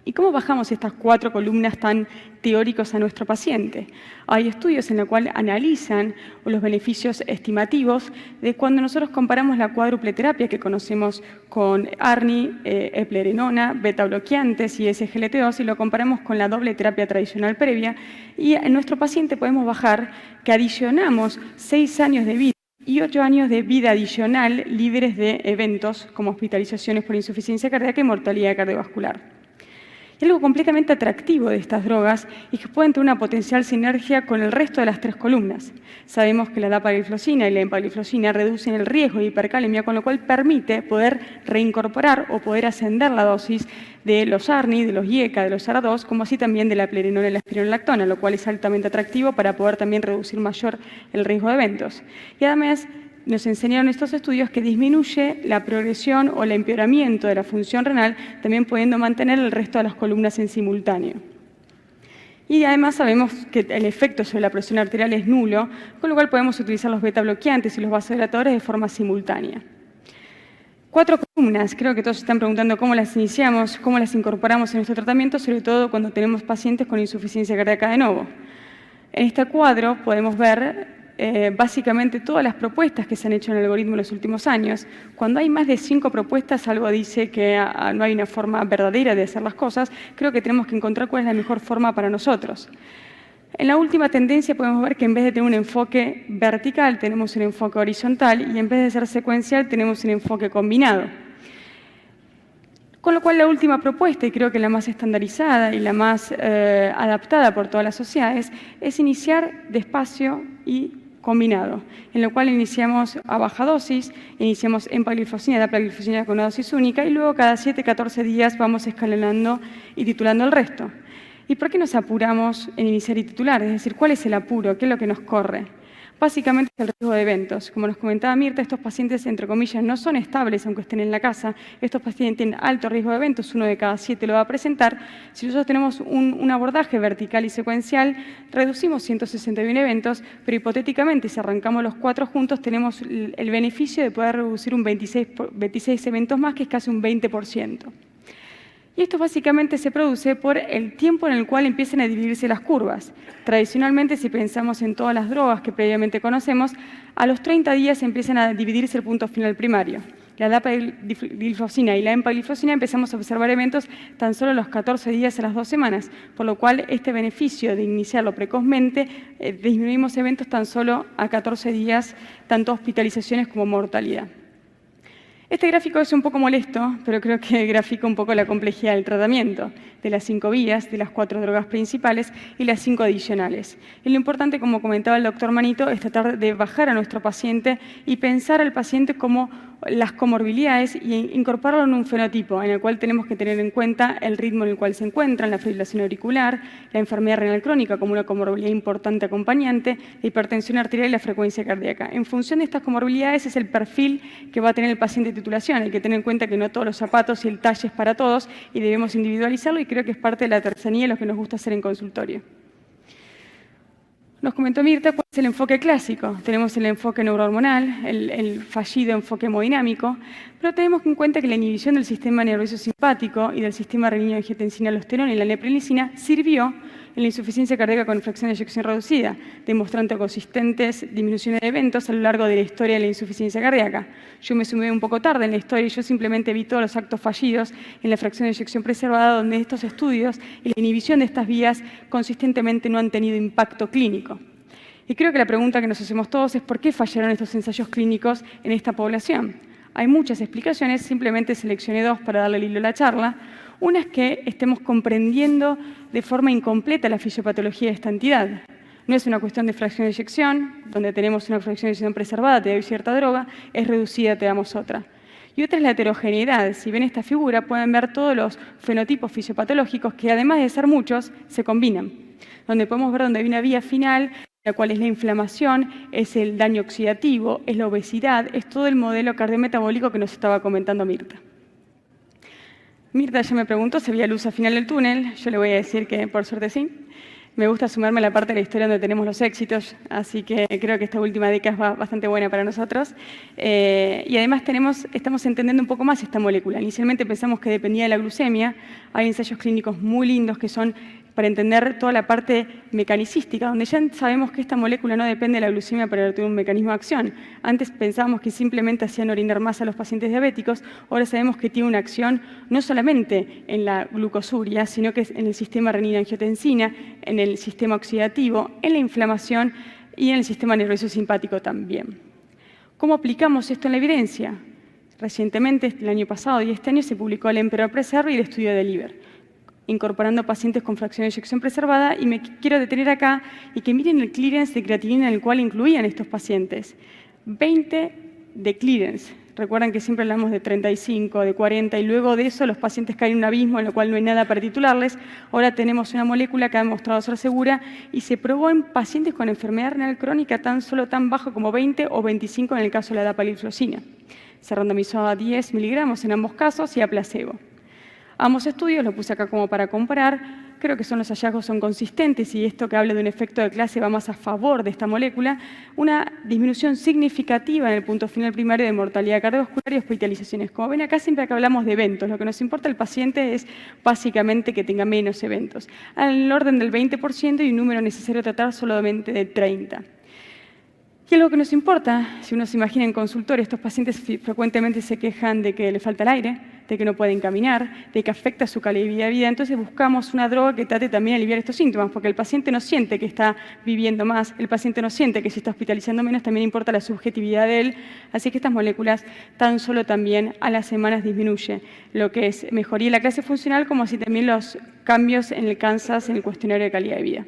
¿Y cómo bajamos estas 4 columnas tan teóricos a nuestro paciente? Hay estudios en los cuales analizan los beneficios estimativos de cuando nosotros comparamos la cuádruple terapia que conocemos con ARNI, eplerenona, beta-bloqueantes y SGLT2 y lo comparamos con la doble terapia tradicional previa y en nuestro paciente podemos bajar que adicionamos 6 años de vida y 8 años de vida adicional libres de eventos como hospitalizaciones por insuficiencia cardíaca y mortalidad cardiovascular. Y algo completamente atractivo de estas drogas es que pueden tener una potencial sinergia con el resto de las 3 columnas. Sabemos que la dapagliflozina y la empagliflozina reducen el riesgo de hipercalemia, con lo cual permite poder reincorporar o poder ascender la dosis de los ARNI, de los IECA, de los ARA2, como así también de la plerenona y la espironolactona, lo cual es altamente atractivo para poder también reducir mayor el riesgo de eventos. Y además, nos enseñaron estos estudios que disminuye la progresión o el empeoramiento de la función renal, también pudiendo mantener el resto de las columnas en simultáneo. Y además sabemos que el efecto sobre la presión arterial es nulo, con lo cual podemos utilizar los beta-bloqueantes y los vasodilatadores de forma simultánea. 4 columnas, creo que todos están preguntando cómo las iniciamos, cómo las incorporamos en nuestro tratamiento, sobre todo cuando tenemos pacientes con insuficiencia cardíaca de novo. En este cuadro podemos ver básicamente todas las propuestas que se han hecho en el algoritmo en los últimos años. Cuando hay más de 5 propuestas, algo dice que no hay una forma verdadera de hacer las cosas. Creo que tenemos que encontrar cuál es la mejor forma para nosotros. En la última tendencia podemos ver que en vez de tener un enfoque vertical, tenemos un enfoque horizontal y en vez de ser secuencial, tenemos un enfoque combinado. Con lo cual, la última propuesta, y creo que la más estandarizada y la más adaptada por todas las sociedades, es iniciar despacio y combinado, en lo cual iniciamos a baja dosis, iniciamos empagliflozina y dapagliflozina con una dosis única y luego cada 7-14 días vamos escalonando y titulando el resto. ¿Y por qué nos apuramos en iniciar y titular? Es decir, ¿cuál es el apuro? ¿Qué es lo que nos corre? Básicamente es el riesgo de eventos. Como nos comentaba Mirta, estos pacientes, entre comillas, no son estables aunque estén en la casa. Estos pacientes tienen alto riesgo de eventos, 1 de cada 7 lo va a presentar. Si nosotros tenemos un abordaje vertical y secuencial, reducimos 161 eventos, pero hipotéticamente, si arrancamos los 4 juntos, tenemos el beneficio de poder reducir un 26 eventos más, que es casi un 20%. Y esto básicamente se produce por el tiempo en el cual empiezan a dividirse las curvas. Tradicionalmente, si pensamos en todas las drogas que previamente conocemos, a los 30 días empiezan a dividirse el punto final primario. La dapagliflozina y la empagliflozina empezamos a observar eventos tan solo a los 14 días a las 2 semanas, por lo cual este beneficio de iniciarlo precozmente, disminuimos eventos tan solo a 14 días, tanto hospitalizaciones como mortalidad. Este gráfico es un poco molesto, pero creo que grafica un poco la complejidad del tratamiento, de las 5 vías, de las 4 drogas principales y las 5 adicionales. Y lo importante, como comentaba el doctor Manito, es tratar de bajar a nuestro paciente y pensar al paciente como las comorbilidades y incorporarlo en un fenotipo en el cual tenemos que tener en cuenta el ritmo en el cual se encuentran, la fibrilación auricular, la enfermedad renal crónica como una comorbilidad importante acompañante, la hipertensión arterial y la frecuencia cardíaca. En función de estas comorbilidades es el perfil que va a tener el paciente de titulación. Hay que tener en cuenta que no todos los zapatos y el talle es para todos y debemos individualizarlo y creo que es parte de la artesanía y lo que nos gusta hacer en consultorio. Nos comentó Mirta cuál es el enfoque clásico. Tenemos el enfoque neurohormonal, el fallido enfoque hemodinámico, pero tenemos en cuenta que la inhibición del sistema nervioso simpático y del sistema renina-angiotensina-aldosterona y la leptilicina sirvió en la insuficiencia cardíaca con fracción de eyección reducida, demostrando consistentes disminuciones de eventos a lo largo de la historia de la insuficiencia cardíaca. Yo me sumé un poco tarde en la historia y yo simplemente vi todos los actos fallidos en la fracción de eyección preservada, donde estos estudios y la inhibición de estas vías consistentemente no han tenido impacto clínico. Y creo que la pregunta que nos hacemos todos es ¿por qué fallaron estos ensayos clínicos en esta población? Hay muchas explicaciones, simplemente seleccioné dos para darle el hilo a la charla. Una es que estemos comprendiendo de forma incompleta la fisiopatología de esta entidad. No es una cuestión de fracción de eyección, donde tenemos una fracción de eyección preservada, te doy cierta droga, es reducida, te damos otra. Y otra es la heterogeneidad. Si ven esta figura, pueden ver todos los fenotipos fisiopatológicos que, además de ser muchos, se combinan. Donde podemos ver donde hay una vía final, la cual es la inflamación, es el daño oxidativo, es la obesidad, es todo el modelo cardiometabólico que nos estaba comentando Mirta. Mirta ya me preguntó si había luz al final del túnel. Yo le voy a decir que por suerte sí. Me gusta sumarme a la parte de la historia donde tenemos los éxitos, así que creo que esta última década es bastante buena para nosotros. Y además estamos entendiendo un poco más esta molécula. Inicialmente pensamos que dependía de la glucemia. Hay ensayos clínicos muy lindos que son para entender toda la parte mecanicística, donde ya sabemos que esta molécula no depende de la glucemia para tener un mecanismo de acción. Antes pensábamos que simplemente hacían orinar más a los pacientes diabéticos, ahora sabemos que tiene una acción no solamente en la glucosuria, sino que en el sistema renina-angiotensina, en el sistema oxidativo, en la inflamación y en el sistema nervioso simpático también. ¿Cómo aplicamos esto en la evidencia? Recientemente, el año pasado y este año, se publicó el Emperor Preserve y el estudio de Liver, incorporando pacientes con fracción de eyección preservada, y me quiero detener acá y que miren el clearance de creatinina en el cual incluían estos pacientes. 20 de clearance. Recuerdan que siempre hablamos de 35, de 40, y luego de eso los pacientes caen en un abismo en el cual no hay nada para titularles. Ahora tenemos una molécula que ha demostrado ser segura y se probó en pacientes con enfermedad renal crónica tan bajo como 20 o 25 en el caso de la dapagliflozina. Se randomizó a 10 miligramos en ambos casos y a placebo. Ambos estudios, los puse acá como para comparar, creo que los hallazgos son consistentes y esto que habla de un efecto de clase va más a favor de esta molécula, una disminución significativa en el punto final primario de mortalidad cardiovascular y hospitalizaciones. Como ven acá, siempre que hablamos de eventos, lo que nos importa al paciente es básicamente que tenga menos eventos, al orden del 20% y un número necesario a tratar solamente de 30. Y algo que nos importa, si uno se imagina en consultorio, estos pacientes frecuentemente se quejan de que le falta el aire, de que no pueden caminar, de que afecta su calidad de vida. Entonces buscamos una droga que trate también de aliviar estos síntomas, porque el paciente no siente que está viviendo más, el paciente no siente que se está hospitalizando menos, también importa la subjetividad de él. Así que estas moléculas tan solo también a las semanas disminuye lo que es mejoría en la clase funcional, como así también los cambios en el Kansas en el cuestionario de calidad de vida.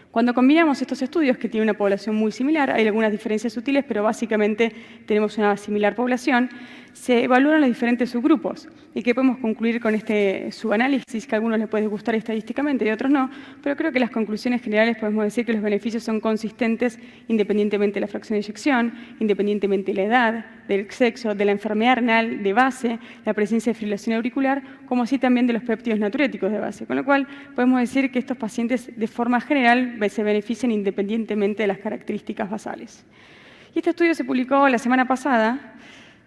Cuando combinamos estos estudios, que tienen una población muy similar, hay algunas diferencias sutiles, pero básicamente tenemos una similar población, se evaluaron los diferentes subgrupos. ¿Y qué podemos concluir con este subanálisis? Que a algunos les puede gustar estadísticamente y a otros no, pero creo que las conclusiones generales podemos decir que los beneficios son consistentes independientemente de la fracción de eyección, independientemente de la edad, del sexo, de la enfermedad renal de base, la presencia de fibrilación auricular, como así también de los péptidos natriuréticos de base. Con lo cual, podemos decir que estos pacientes de forma general se benefician independientemente de las características basales. Y este estudio se publicó la semana pasada.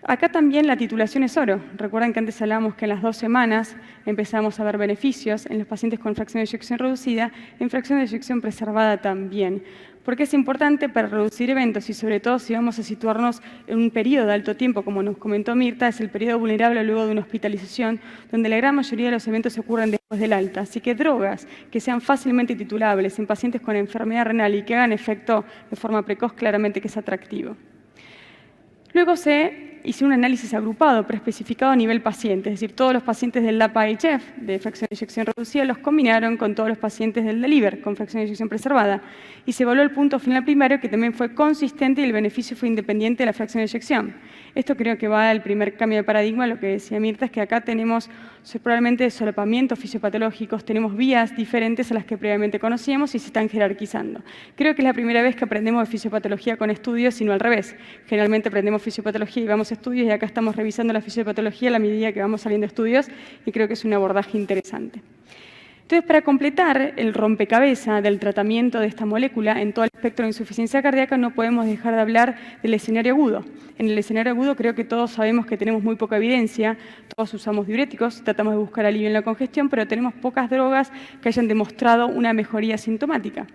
Acá también la titulación es oro. Recuerdan que antes hablábamos que en las 2 semanas empezamos a ver beneficios en los pacientes con fracción de eyección reducida, en fracción de eyección preservada también. Porque es importante para reducir eventos y sobre todo si vamos a situarnos en un periodo de alto tiempo, como nos comentó Mirta, es el periodo vulnerable luego de una hospitalización, donde la gran mayoría de los eventos ocurren después del alta. Así que drogas que sean fácilmente titulables en pacientes con enfermedad renal y que hagan efecto de forma precoz, claramente que es atractivo. Luego se hizo un análisis agrupado, preespecificado a nivel paciente, es decir, todos los pacientes del LAPA-HF de fracción de eyección reducida los combinaron con todos los pacientes del Liver con fracción de eyección preservada y se evaluó el punto final primario que también fue consistente y el beneficio fue independiente de la fracción de eyección. Esto creo que va al primer cambio de paradigma, lo que decía Mirta, es que acá tenemos probablemente solapamientos fisiopatológicos, tenemos vías diferentes a las que previamente conocíamos y se están jerarquizando. Creo que es la primera vez que aprendemos de fisiopatología con estudios, sino al revés. Generalmente aprendemos fisiopatología y vamos a estudios y acá estamos revisando la fisiopatología a la medida que vamos saliendo estudios y creo que es un abordaje interesante. Entonces, para completar el rompecabezas del tratamiento de esta molécula en todo el espectro de insuficiencia cardíaca, no podemos dejar de hablar del escenario agudo. En el escenario agudo creo que todos sabemos que tenemos muy poca evidencia, todos usamos diuréticos, tratamos de buscar alivio en la congestión, pero tenemos pocas drogas que hayan demostrado una mejoría sintomática.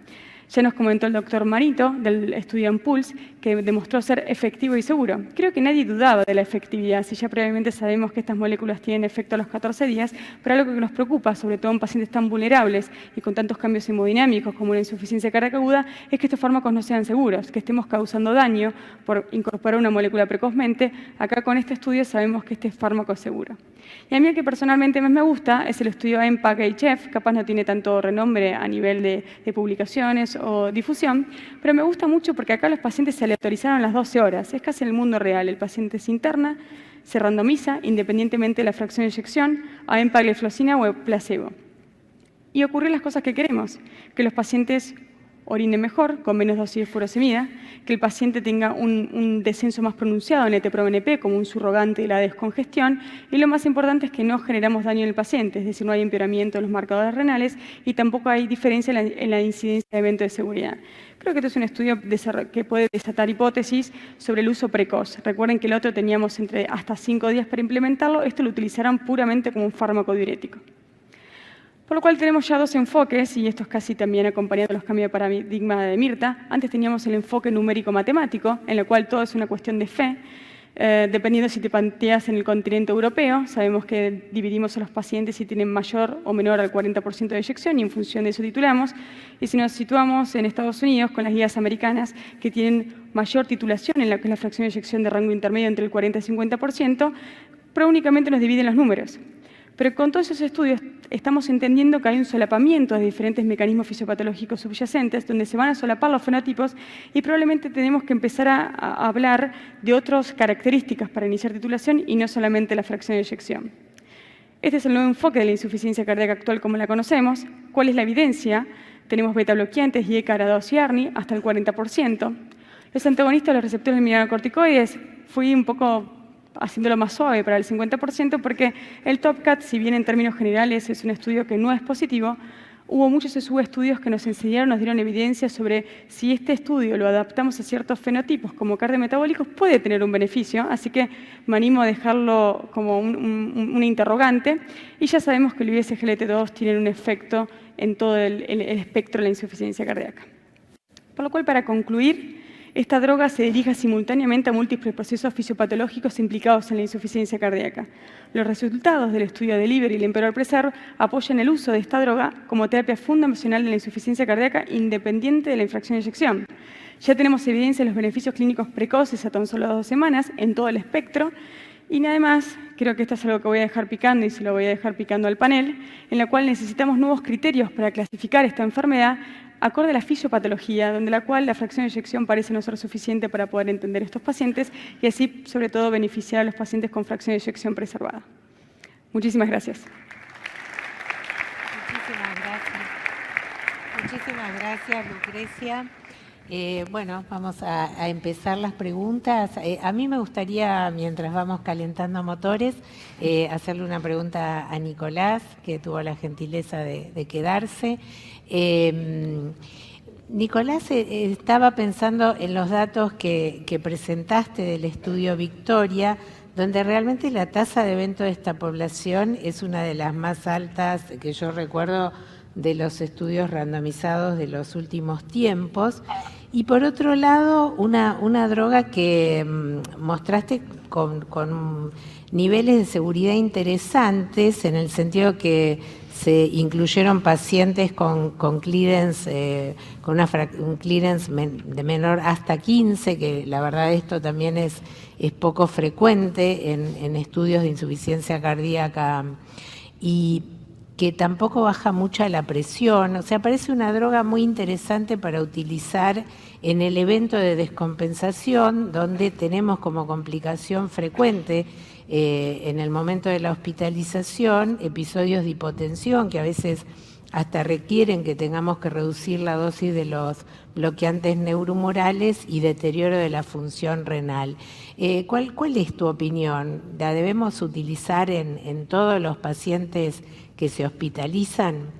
Ya nos comentó el doctor Marito del estudio Impulse que demostró ser efectivo y seguro. Creo que nadie dudaba de la efectividad, si ya previamente sabemos que estas moléculas tienen efecto a los 14 días, pero algo que nos preocupa, sobre todo en pacientes tan vulnerables y con tantos cambios hemodinámicos como la insuficiencia cardíaca aguda, es que estos fármacos no sean seguros, que estemos causando daño por incorporar una molécula precozmente. Acá con este estudio sabemos que este fármaco es seguro. Y a mí el que personalmente más me gusta es el estudio EMPA-HF, capaz no tiene tanto renombre a nivel de publicaciones o difusión, pero me gusta mucho porque acá los pacientes se aleatorizaron las 12 horas. Es casi el mundo real. El paciente se interna, se randomiza, independientemente de la fracción de eyección, a empagliflozina o placebo. Y ocurren las cosas que queremos, que los pacientes orinen mejor, con menos dosis de furosemida, que el paciente tenga un descenso más pronunciado en NT-proBNP como un surrogante de la descongestión, y lo más importante es que no generamos daño en el paciente, es decir, no hay empeoramiento de los marcadores renales y tampoco hay diferencia en la incidencia de eventos de seguridad. Creo que este es un estudio que puede desatar hipótesis sobre el uso precoz. Recuerden que el otro teníamos hasta 5 días para implementarlo, esto lo utilizarán puramente como un fármaco diurético. Por lo cual tenemos ya 2 enfoques, y esto es casi también acompañando los cambios de paradigma de Mirta. Antes teníamos el enfoque numérico-matemático, en el cual todo es una cuestión de fe, dependiendo si te planteas en el continente europeo. Sabemos que dividimos a los pacientes si tienen mayor o menor al 40% de eyección, y en función de eso titulamos. Y si nos situamos en Estados Unidos, con las guías americanas, que tienen mayor titulación en lo que es la fracción de eyección de rango intermedio entre el 40 y 50%, pero únicamente nos dividen los números. Pero con todos esos estudios estamos entendiendo que hay un solapamiento de diferentes mecanismos fisiopatológicos subyacentes donde se van a solapar los fenotipos, y probablemente tenemos que empezar a hablar de otras características para iniciar titulación y no solamente la fracción de eyección. Este es el nuevo enfoque de la insuficiencia cardíaca actual como la conocemos. ¿Cuál es la evidencia? Tenemos beta-bloqueantes y ECARA2 y ARNI hasta el 40%. Los antagonistas de los receptores de mineralocorticoides, fui un poco haciéndolo más suave para el 50%, porque el TopCat, si bien en términos generales es un estudio que no es positivo, hubo muchos subestudios que nos enseñaron, nos dieron evidencia sobre si este estudio lo adaptamos a ciertos fenotipos como cardiometabólicos, puede tener un beneficio, así que me animo a dejarlo como una interrogante, y ya sabemos que el ISGLT2 tiene un efecto en todo el espectro de la insuficiencia cardíaca. Por lo cual, para concluir, esta droga se dirige simultáneamente a múltiples procesos fisiopatológicos implicados en la insuficiencia cardíaca. Los resultados del estudio de Liver y el Emperor Preserve apoyan el uso de esta droga como terapia fundacional de la insuficiencia cardíaca independiente de la infracción de eyección. Ya tenemos evidencia de los beneficios clínicos precoces a tan solo 2 semanas en todo el espectro. Y nada más, creo que esto es algo que voy a dejar picando y se lo voy a dejar picando al panel, en la cual necesitamos nuevos criterios para clasificar esta enfermedad acorde a la fisiopatología, donde la cual la fracción de eyección parece no ser suficiente para poder entender estos pacientes y así, sobre todo, beneficiar a los pacientes con fracción de eyección preservada. Muchísimas gracias. Muchísimas gracias, Lucrecia. Bueno, vamos a empezar las preguntas. A mí me gustaría, mientras vamos calentando motores, hacerle una pregunta a Nicolás, que tuvo la gentileza de quedarse. Nicolás, estaba pensando en los datos que presentaste del estudio Victoria, donde realmente la tasa de evento de esta población es una de las más altas que yo recuerdo de los estudios randomizados de los últimos tiempos. Y por otro lado, una droga que mostraste con niveles de seguridad interesantes, en el sentido que se incluyeron pacientes con clearance, con un clearance de menor hasta 15, que la verdad esto también es poco frecuente en estudios de insuficiencia cardíaca, y que tampoco baja mucha la presión. O sea, parece una droga muy interesante para utilizar en el evento de descompensación, donde tenemos como complicación frecuente en el momento de la hospitalización episodios de hipotensión que a veces hasta requieren que tengamos que reducir la dosis de los bloqueantes neuromorales y deterioro de la función renal. ¿Cuál es tu opinión? ¿La debemos utilizar en todos los pacientes que se hospitalizan?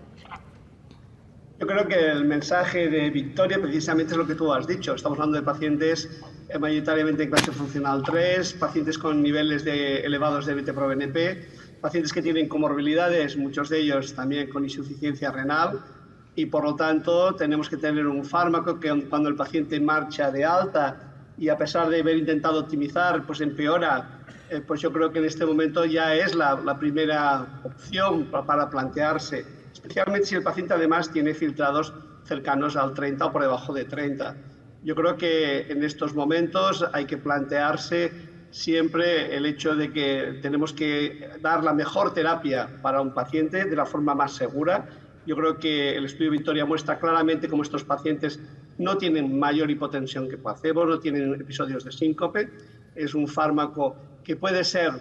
Yo creo que el mensaje de Victoria precisamente es lo que tú has dicho. Estamos hablando de pacientes mayoritariamente en clase funcional 3, pacientes con niveles elevados de NT-proBNP, pacientes que tienen comorbilidades, muchos de ellos también con insuficiencia renal, y por lo tanto tenemos que tener un fármaco que cuando el paciente marcha de alta y a pesar de haber intentado optimizar, pues empeora, pues yo creo que en este momento ya es la primera opción para plantearse, especialmente si el paciente además tiene filtrados cercanos al 30 o por debajo de 30. Yo creo que en estos momentos hay que plantearse siempre el hecho de que tenemos que dar la mejor terapia para un paciente de la forma más segura. Yo creo que el estudio Victoria muestra claramente cómo estos pacientes no tienen mayor hipotensión que placebo, no tienen episodios de síncope. Es un fármaco que puede ser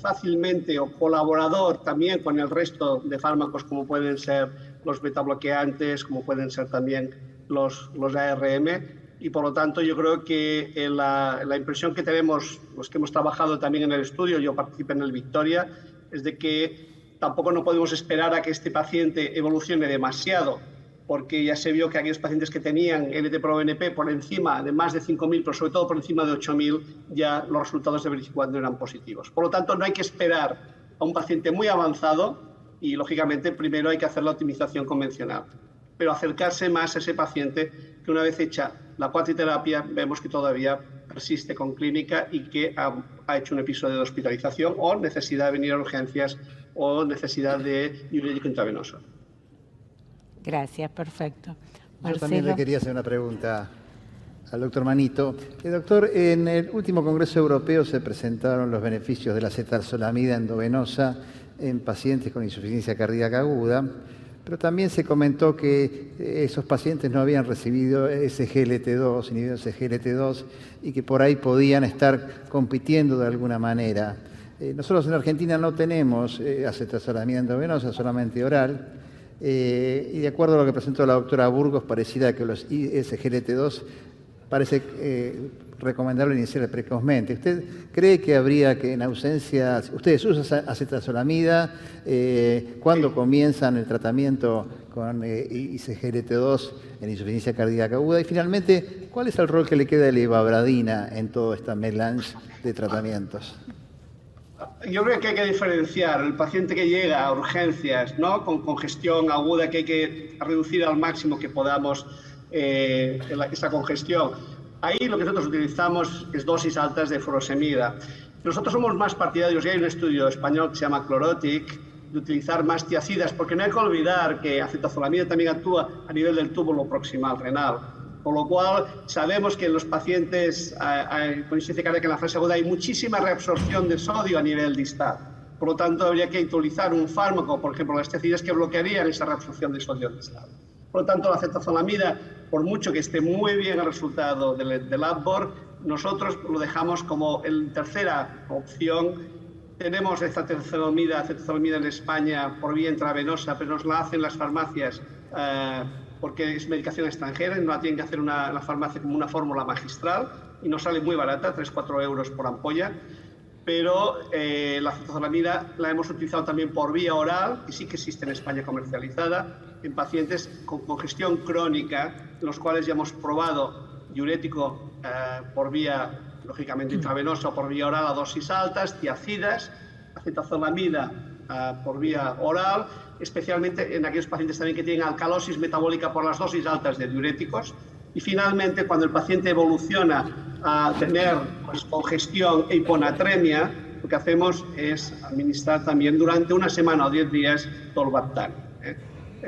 fácilmente o colaborador también con el resto de fármacos como pueden ser los betabloqueantes, como pueden ser también los ARM, y por lo tanto yo creo que la impresión que tenemos los que hemos trabajado también en el estudio, yo participé en el Victoria, es de que tampoco no podemos esperar a que este paciente evolucione demasiado, porque ya se vio que aquellos pacientes que tenían NT-proBNP por encima de más de 5.000, pero sobre todo por encima de 8.000, ya los resultados de verificación no eran positivos. Por lo tanto, no hay que esperar a un paciente muy avanzado y, lógicamente, primero hay que hacer la optimización convencional, pero acercarse más a ese paciente que una vez hecha la cuatriterapia vemos que todavía persiste con clínica y que ha hecho un episodio de hospitalización o necesidad de venir a urgencias o necesidad de diurético intravenoso. Gracias, perfecto. Yo también le quería hacer una pregunta al doctor Manito. Doctor, en el último Congreso Europeo se presentaron los beneficios de la acetazolamida endovenosa en pacientes con insuficiencia cardíaca aguda, pero también se comentó que esos pacientes no habían recibido SGLT2, inhibido SGLT2, y que por ahí podían estar compitiendo de alguna manera. Nosotros en Argentina no tenemos acetazolamida endovenosa, solamente oral. Y de acuerdo a lo que presentó la doctora Burgos, pareciera que los SGLT2 parece recomendable iniciar precozmente. ¿Usted cree que habría que en ausencia, ustedes usan acetazolamida, cuándo comienzan el tratamiento con SGLT2 en insuficiencia cardíaca aguda? Y finalmente, ¿cuál es el rol que le queda de la ivabradina en toda esta melange de tratamientos? Yo creo que hay que diferenciar el paciente que llega a urgencias, ¿no?, con congestión aguda, que hay que reducir al máximo que podamos esa congestión. Ahí lo que nosotros utilizamos es dosis altas de furosemida. Nosotros somos más partidarios, y hay un estudio español que se llama Chlorotic, de utilizar más tiacidas, porque no hay que olvidar que acetazolamida también actúa a nivel del túbulo proximal renal. Por lo cual, sabemos que en los pacientes con insuficiencia cardíaca en la fase aguda hay muchísima reabsorción de sodio a nivel distal. Por lo tanto, habría que utilizar un fármaco, por ejemplo, las tiacidas, que bloquearían esa reabsorción de sodio distal. Por lo tanto, la acetazolamida, por mucho que esté muy bien el resultado del AdBor, nosotros lo dejamos como tercera opción. Tenemos esta acetazolamida en España por vía intravenosa, pero nos la hacen las farmacias porque es medicación extranjera y no la tienen que hacer la farmacia como una fórmula magistral y nos sale muy barata, 3-4 euros por ampolla. Pero la acetazolamida la hemos utilizado también por vía oral, y sí que existe en España comercializada, en pacientes con congestión crónica, en los cuales ya hemos probado diurético por vía, lógicamente, intravenosa o por vía oral a dosis altas, tiacidas, acetazolamida por vía oral, especialmente en aquellos pacientes también que tienen alcalosis metabólica por las dosis altas de diuréticos. Y finalmente, cuando el paciente evoluciona a tener congestión e hiponatremia, lo que hacemos es administrar también durante una semana o 10 días tolvaptan.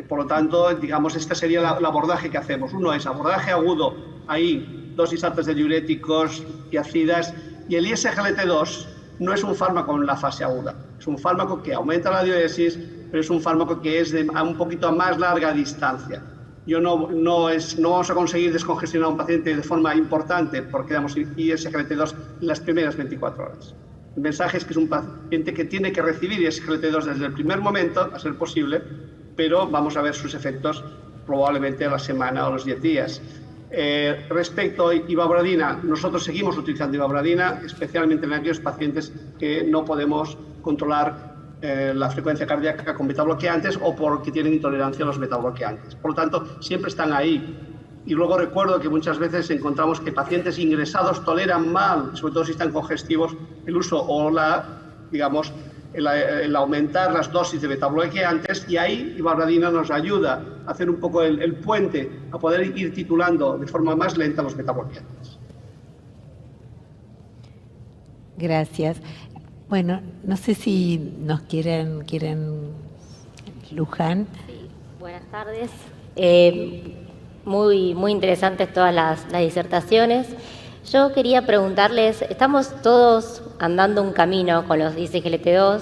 Por lo tanto, digamos, este sería el abordaje que hacemos. Uno es abordaje agudo, ahí dosis altas de diuréticos, tiacidas, y el ISGLT2 no es un fármaco en la fase aguda, es un fármaco que aumenta la diuresis, pero es un fármaco que es a un poquito a más larga distancia. No vamos a conseguir descongestionar a un paciente de forma importante porque damos ISGLT2 en las primeras 24 horas. El mensaje es que es un paciente que tiene que recibir ISGLT2 desde el primer momento, a ser posible, pero vamos a ver sus efectos probablemente a la semana o los 10 días. Respecto a ivabradina, nosotros seguimos utilizando ivabradina, especialmente en aquellos pacientes que no podemos controlar la frecuencia cardíaca con betabloqueantes o porque tienen intolerancia a los betabloqueantes. Por lo tanto, siempre están ahí. Y luego recuerdo que muchas veces encontramos que pacientes ingresados toleran mal, sobre todo si están congestivos, el uso o el aumentar las dosis de betabloqueantes, y ahí ibarbadina nos ayuda a hacer un poco el puente, a poder ir titulando de forma más lenta los betabloqueantes. Gracias. Bueno, no sé si nos quieren Luján. Sí, buenas tardes. Muy interesantes todas las disertaciones. Yo quería preguntarles, estamos todos andando un camino con los ISGLT2.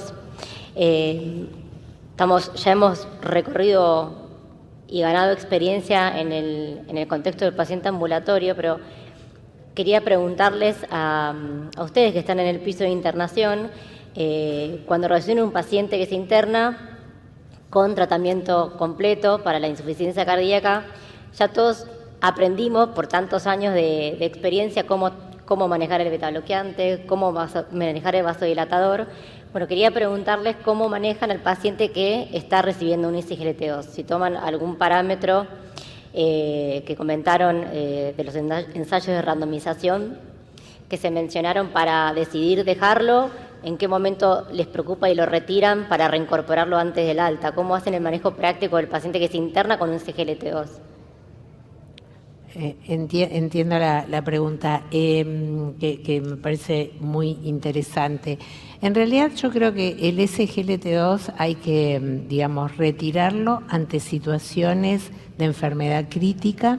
Ya hemos recorrido y ganado experiencia en el contexto del paciente ambulatorio, pero quería preguntarles a ustedes que están en el piso de internación, cuando reciben un paciente que se interna con tratamiento completo para la insuficiencia cardíaca, ya todos aprendimos por tantos años de experiencia cómo manejar el betabloqueante, cómo manejar el vasodilatador. Bueno, quería preguntarles cómo manejan al paciente que está recibiendo un ISGLT2, si toman algún parámetro que comentaron de los ensayos de randomización que se mencionaron para decidir dejarlo, en qué momento les preocupa y lo retiran para reincorporarlo antes del alta, cómo hacen el manejo práctico del paciente que se interna con un ISGLT2. Entiendo la pregunta, que me parece muy interesante. En realidad yo creo que el SGLT2 hay que, retirarlo ante situaciones de enfermedad crítica.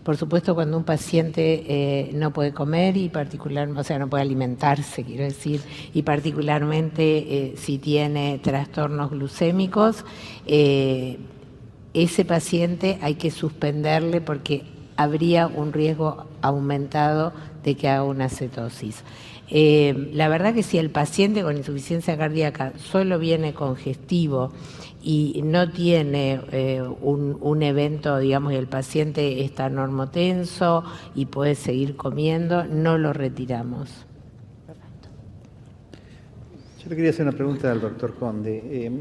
Por supuesto, cuando un paciente no puede comer y no puede alimentarse, quiero decir, y particularmente si tiene trastornos glucémicos, ese paciente hay que suspenderle porque habría un riesgo aumentado de que haga una cetosis. La verdad que si el paciente con insuficiencia cardíaca solo viene congestivo y no tiene un evento, y el paciente está normotenso y puede seguir comiendo, no lo retiramos. Yo le quería hacer una pregunta al doctor Conde.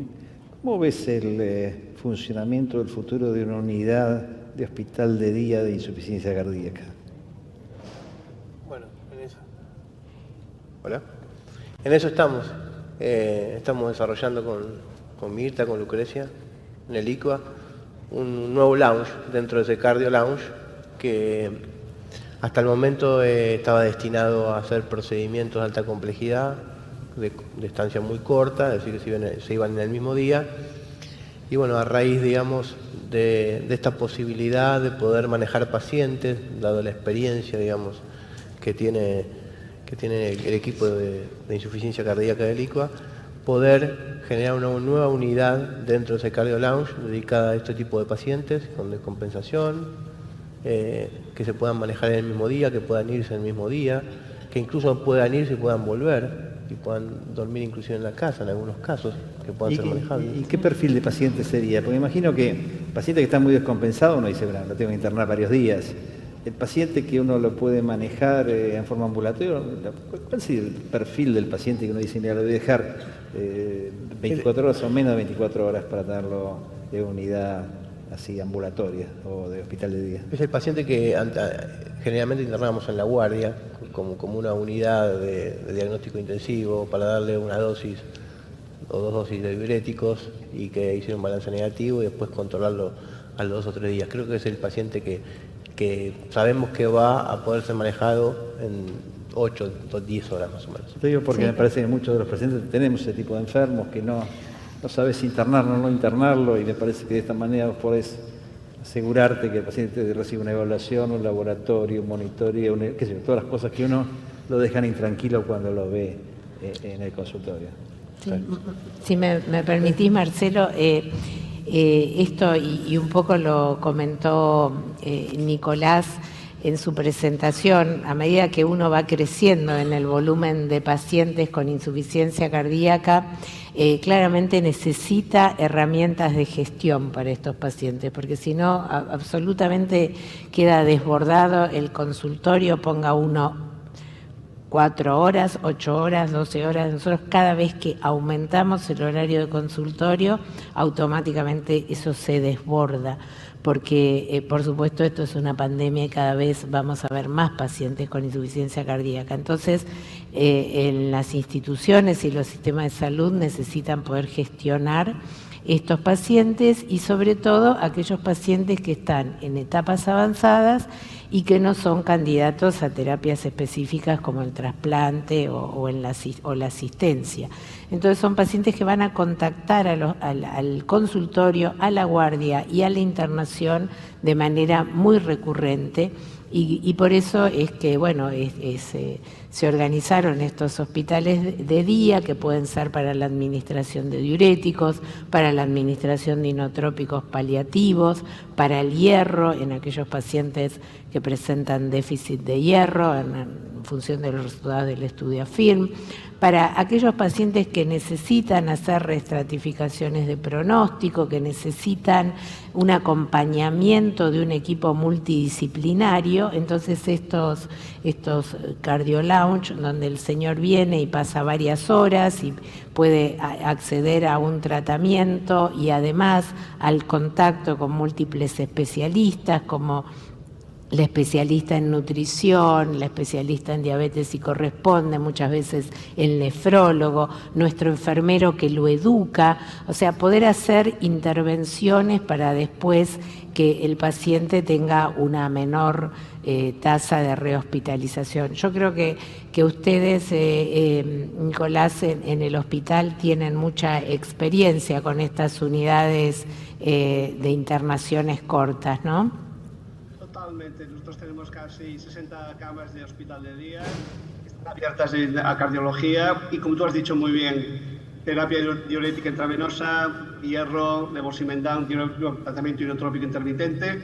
¿Cómo ves el funcionamiento del futuro de una unidad de hospital de día de insuficiencia cardíaca? Bueno, en eso estamos. Estamos desarrollando con Mirta, con Lucrecia, en el ICUA, un nuevo lounge dentro de ese cardio lounge que hasta el momento estaba destinado a hacer procedimientos de alta complejidad, de estancia muy corta, es decir, que se iban en el mismo día. Y bueno, a raíz, de esta posibilidad de poder manejar pacientes, dado la experiencia, que tiene el equipo de insuficiencia cardíaca del ICUA, poder generar una nueva unidad dentro de ese cardio lounge dedicada a este tipo de pacientes, con descompensación, que se puedan manejar en el mismo día, que puedan irse en el mismo día, que incluso puedan irse y puedan volver, y puedan dormir inclusive en la casa en algunos casos, que puedan ser manejables. ¿Y qué perfil de paciente sería? Porque imagino que el paciente que está muy descompensado, uno dice, bueno, lo tengo que internar varios días. El paciente que uno lo puede manejar en forma ambulatoria, ¿cuál sería el perfil del paciente que uno dice, mira, lo voy a dejar 24 horas o menos de 24 horas para tenerlo de unidad así ambulatoria o de hospital de día? Es el paciente que generalmente internamos en la guardia, como una unidad de diagnóstico intensivo, para darle una dosis o 2 dosis de diuréticos y que hicieron un balance negativo y después controlarlo a los 2 o 3 días. Creo que es el paciente que sabemos que va a poder ser manejado en 8 o 10 horas más o menos. Te digo porque me parece que muchos de los pacientes tenemos ese tipo de enfermos que no sabes internarlo o no internarlo, y me parece que de esta manera vos podés asegurarte que el paciente recibe una evaluación, un laboratorio, un monitoreo, todas las cosas que uno lo dejan intranquilo cuando lo ve en el consultorio. Sí. Si me permitís, Marcelo, esto y un poco lo comentó Nicolás en su presentación, a medida que uno va creciendo en el volumen de pacientes con insuficiencia cardíaca, claramente necesita herramientas de gestión para estos pacientes, porque si no, absolutamente queda desbordado el consultorio, ponga uno 4 horas, 8 horas, 12 horas. Nosotros cada vez que aumentamos el horario de consultorio, automáticamente eso se desborda, porque por supuesto esto es una pandemia y cada vez vamos a ver más pacientes con insuficiencia cardíaca. Entonces, en las instituciones y los sistemas de salud necesitan poder gestionar estos pacientes y sobre todo aquellos pacientes que están en etapas avanzadas y que no son candidatos a terapias específicas como el trasplante o la asistencia. Entonces son pacientes que van a contactar al consultorio, a la guardia y a la internación de manera muy recurrente y por eso es que bueno, se organizaron estos hospitales de día que pueden ser para la administración de diuréticos, para la administración de inotrópicos paliativos, para el hierro en aquellos pacientes que presentan déficit de hierro en función de los resultados del estudio AFIRM, para aquellos pacientes que necesitan hacer reestratificaciones de pronóstico, que necesitan un acompañamiento de un equipo multidisciplinario. Entonces estos cardiolounge, donde el señor viene y pasa varias horas y puede acceder a un tratamiento y además al contacto con múltiples especialistas como la especialista en nutrición, la especialista en diabetes si corresponde, muchas veces el nefrólogo, nuestro enfermero que lo educa, o sea, poder hacer intervenciones para después que el paciente tenga una menor tasa de rehospitalización. Yo creo que ustedes, Nicolás, en el hospital tienen mucha experiencia con estas unidades de internaciones cortas, ¿no? Totalmente. Nosotros tenemos casi 60 camas de hospital de día, están abiertas a cardiología y, como tú has dicho muy bien, terapia diurética intravenosa, hierro, levosimendan, tratamiento inotrópico intermitente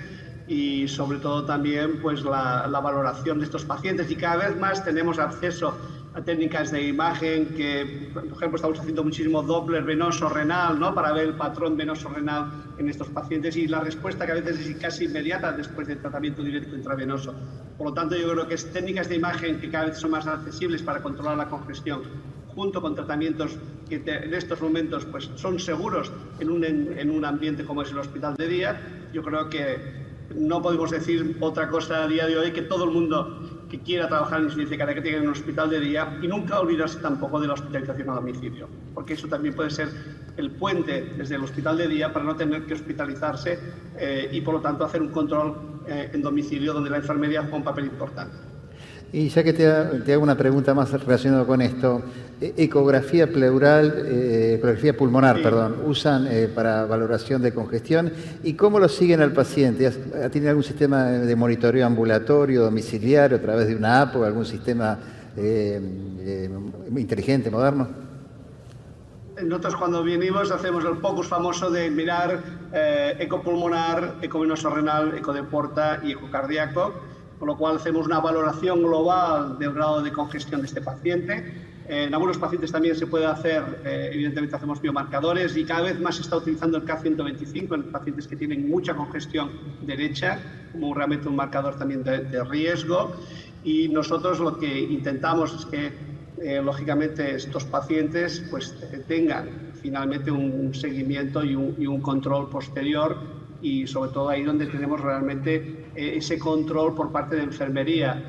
y sobre todo también pues la valoración de estos pacientes, y cada vez más tenemos acceso a técnicas de imagen que, por ejemplo, estamos haciendo muchísimo Doppler venoso-renal, ¿no?, para ver el patrón venoso-renal en estos pacientes, y la respuesta que a veces es casi inmediata después del tratamiento diurético intravenoso. Por lo tanto, yo creo que es técnicas de imagen que cada vez son más accesibles para controlar la congestión, junto con tratamientos que en estos momentos pues, son seguros en un ambiente como es el hospital de día. Yo creo que no podemos decir otra cosa a día de hoy que todo el mundo que quiera trabajar en insuficiencia cardíaca tenga en un hospital de día, y nunca olvidarse tampoco de la hospitalización a domicilio, porque eso también puede ser el puente desde el hospital de día para no tener que hospitalizarse y por lo tanto hacer un control en domicilio donde la enfermería juega un papel importante. Y ya que te hago una pregunta más relacionada con esto, ecografía pleural, ecografía pulmonar, sí, perdón, usan para valoración de congestión, ¿y cómo lo siguen al paciente? ¿Tiene algún sistema de monitoreo ambulatorio, domiciliario, a través de una app o algún sistema inteligente, moderno? Nosotros cuando venimos hacemos el focus famoso de mirar ecopulmonar, ecovenoso renal, ecodeporta y ecocardíaco, con lo cual hacemos una valoración global del grado de congestión de este paciente. En algunos pacientes también se puede hacer, evidentemente hacemos biomarcadores, y cada vez más se está utilizando el K125 en pacientes que tienen mucha congestión derecha, como realmente un marcador también de riesgo. Y nosotros lo que intentamos es que, lógicamente, estos pacientes pues, tengan finalmente un seguimiento y un control posterior, y sobre todo ahí donde tenemos realmente ese control por parte de enfermería,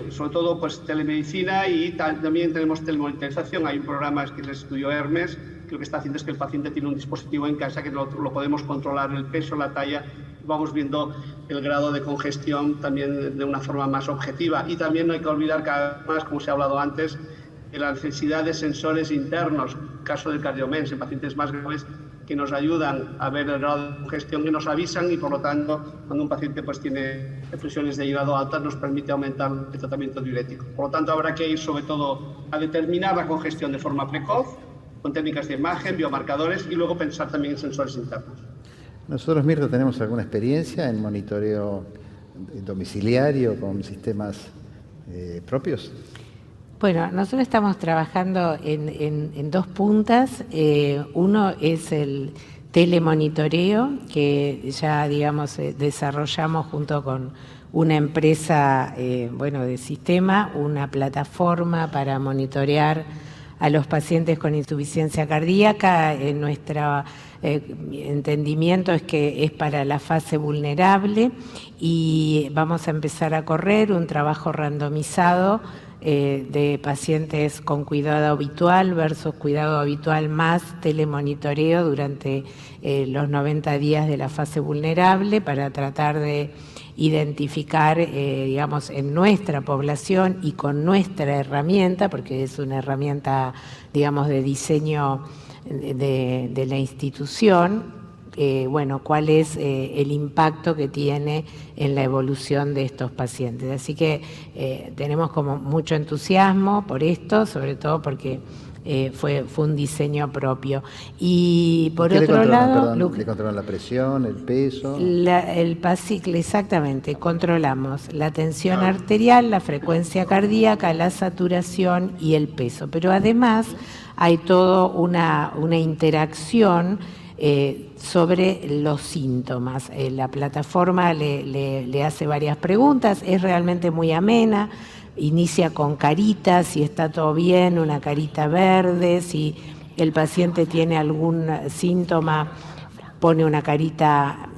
sobre todo pues telemedicina, y también tenemos telemonitorización. Hay un programa que es el estudio Hermes, que lo que está haciendo es que el paciente tiene un dispositivo en casa que lo podemos controlar el peso, la talla, vamos viendo el grado de congestión también de una forma más objetiva. Y también no hay que olvidar cada vez más, como se ha hablado antes, de la necesidad de sensores internos, caso del cardiomens, en pacientes más graves, que nos ayudan a ver el grado de congestión, que nos avisan, y por lo tanto, cuando un paciente pues, tiene eflusiones de hígado altas, nos permite aumentar el tratamiento diurético. Por lo tanto, habrá que ir sobre todo a determinar la congestión de forma precoz, con técnicas de imagen, biomarcadores, y luego pensar también en sensores internos. Nosotros, Mirta, tenemos alguna experiencia en monitoreo domiciliario con sistemas propios. Bueno, nosotros estamos trabajando en dos puntas. Uno es el telemonitoreo, que ya, digamos, desarrollamos junto con una empresa de sistema, una plataforma para monitorear a los pacientes con insuficiencia cardíaca. Nuestro entendimiento es que es para la fase vulnerable y vamos a empezar a correr un trabajo randomizado de pacientes con cuidado habitual versus cuidado habitual más telemonitoreo durante los 90 días de la fase vulnerable para tratar de identificar, digamos, en nuestra población y con nuestra herramienta, porque es una herramienta, digamos, de diseño de la institución, cuál es el impacto que tiene en la evolución de estos pacientes. Así que tenemos como mucho entusiasmo por esto, sobre todo porque fue un diseño propio. Y por otro lado... ¿Le controlan la presión, el peso? El pasicle, exactamente. Controlamos la tensión arterial, la frecuencia cardíaca, la saturación y el peso. Pero además hay toda una interacción sobre los síntomas. La plataforma le hace varias preguntas, es realmente muy amena, inicia con caritas, si está todo bien, una carita verde, si el paciente tiene algún síntoma, pone una carita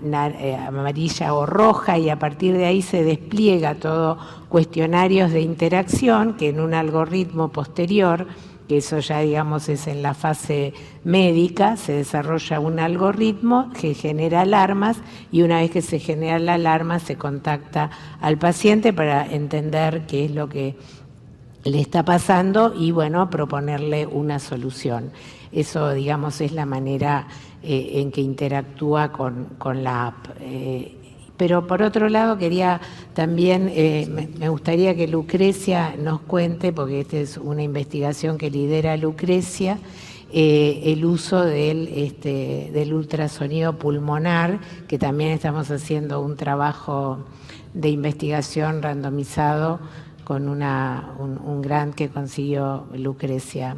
amarilla o roja y a partir de ahí se despliega todo cuestionarios de interacción que en un algoritmo posterior, que eso ya digamos es en la fase médica, se desarrolla un algoritmo que genera alarmas y una vez que se genera la alarma se contacta al paciente para entender qué es lo que le está pasando y proponerle una solución. Eso digamos es la manera en que interactúa con la app. Pero por otro lado quería también, me gustaría que Lucrecia nos cuente, porque esta es una investigación que lidera Lucrecia, el uso del ultrasonido pulmonar, que también estamos haciendo un trabajo de investigación randomizado con un grant que consiguió Lucrecia.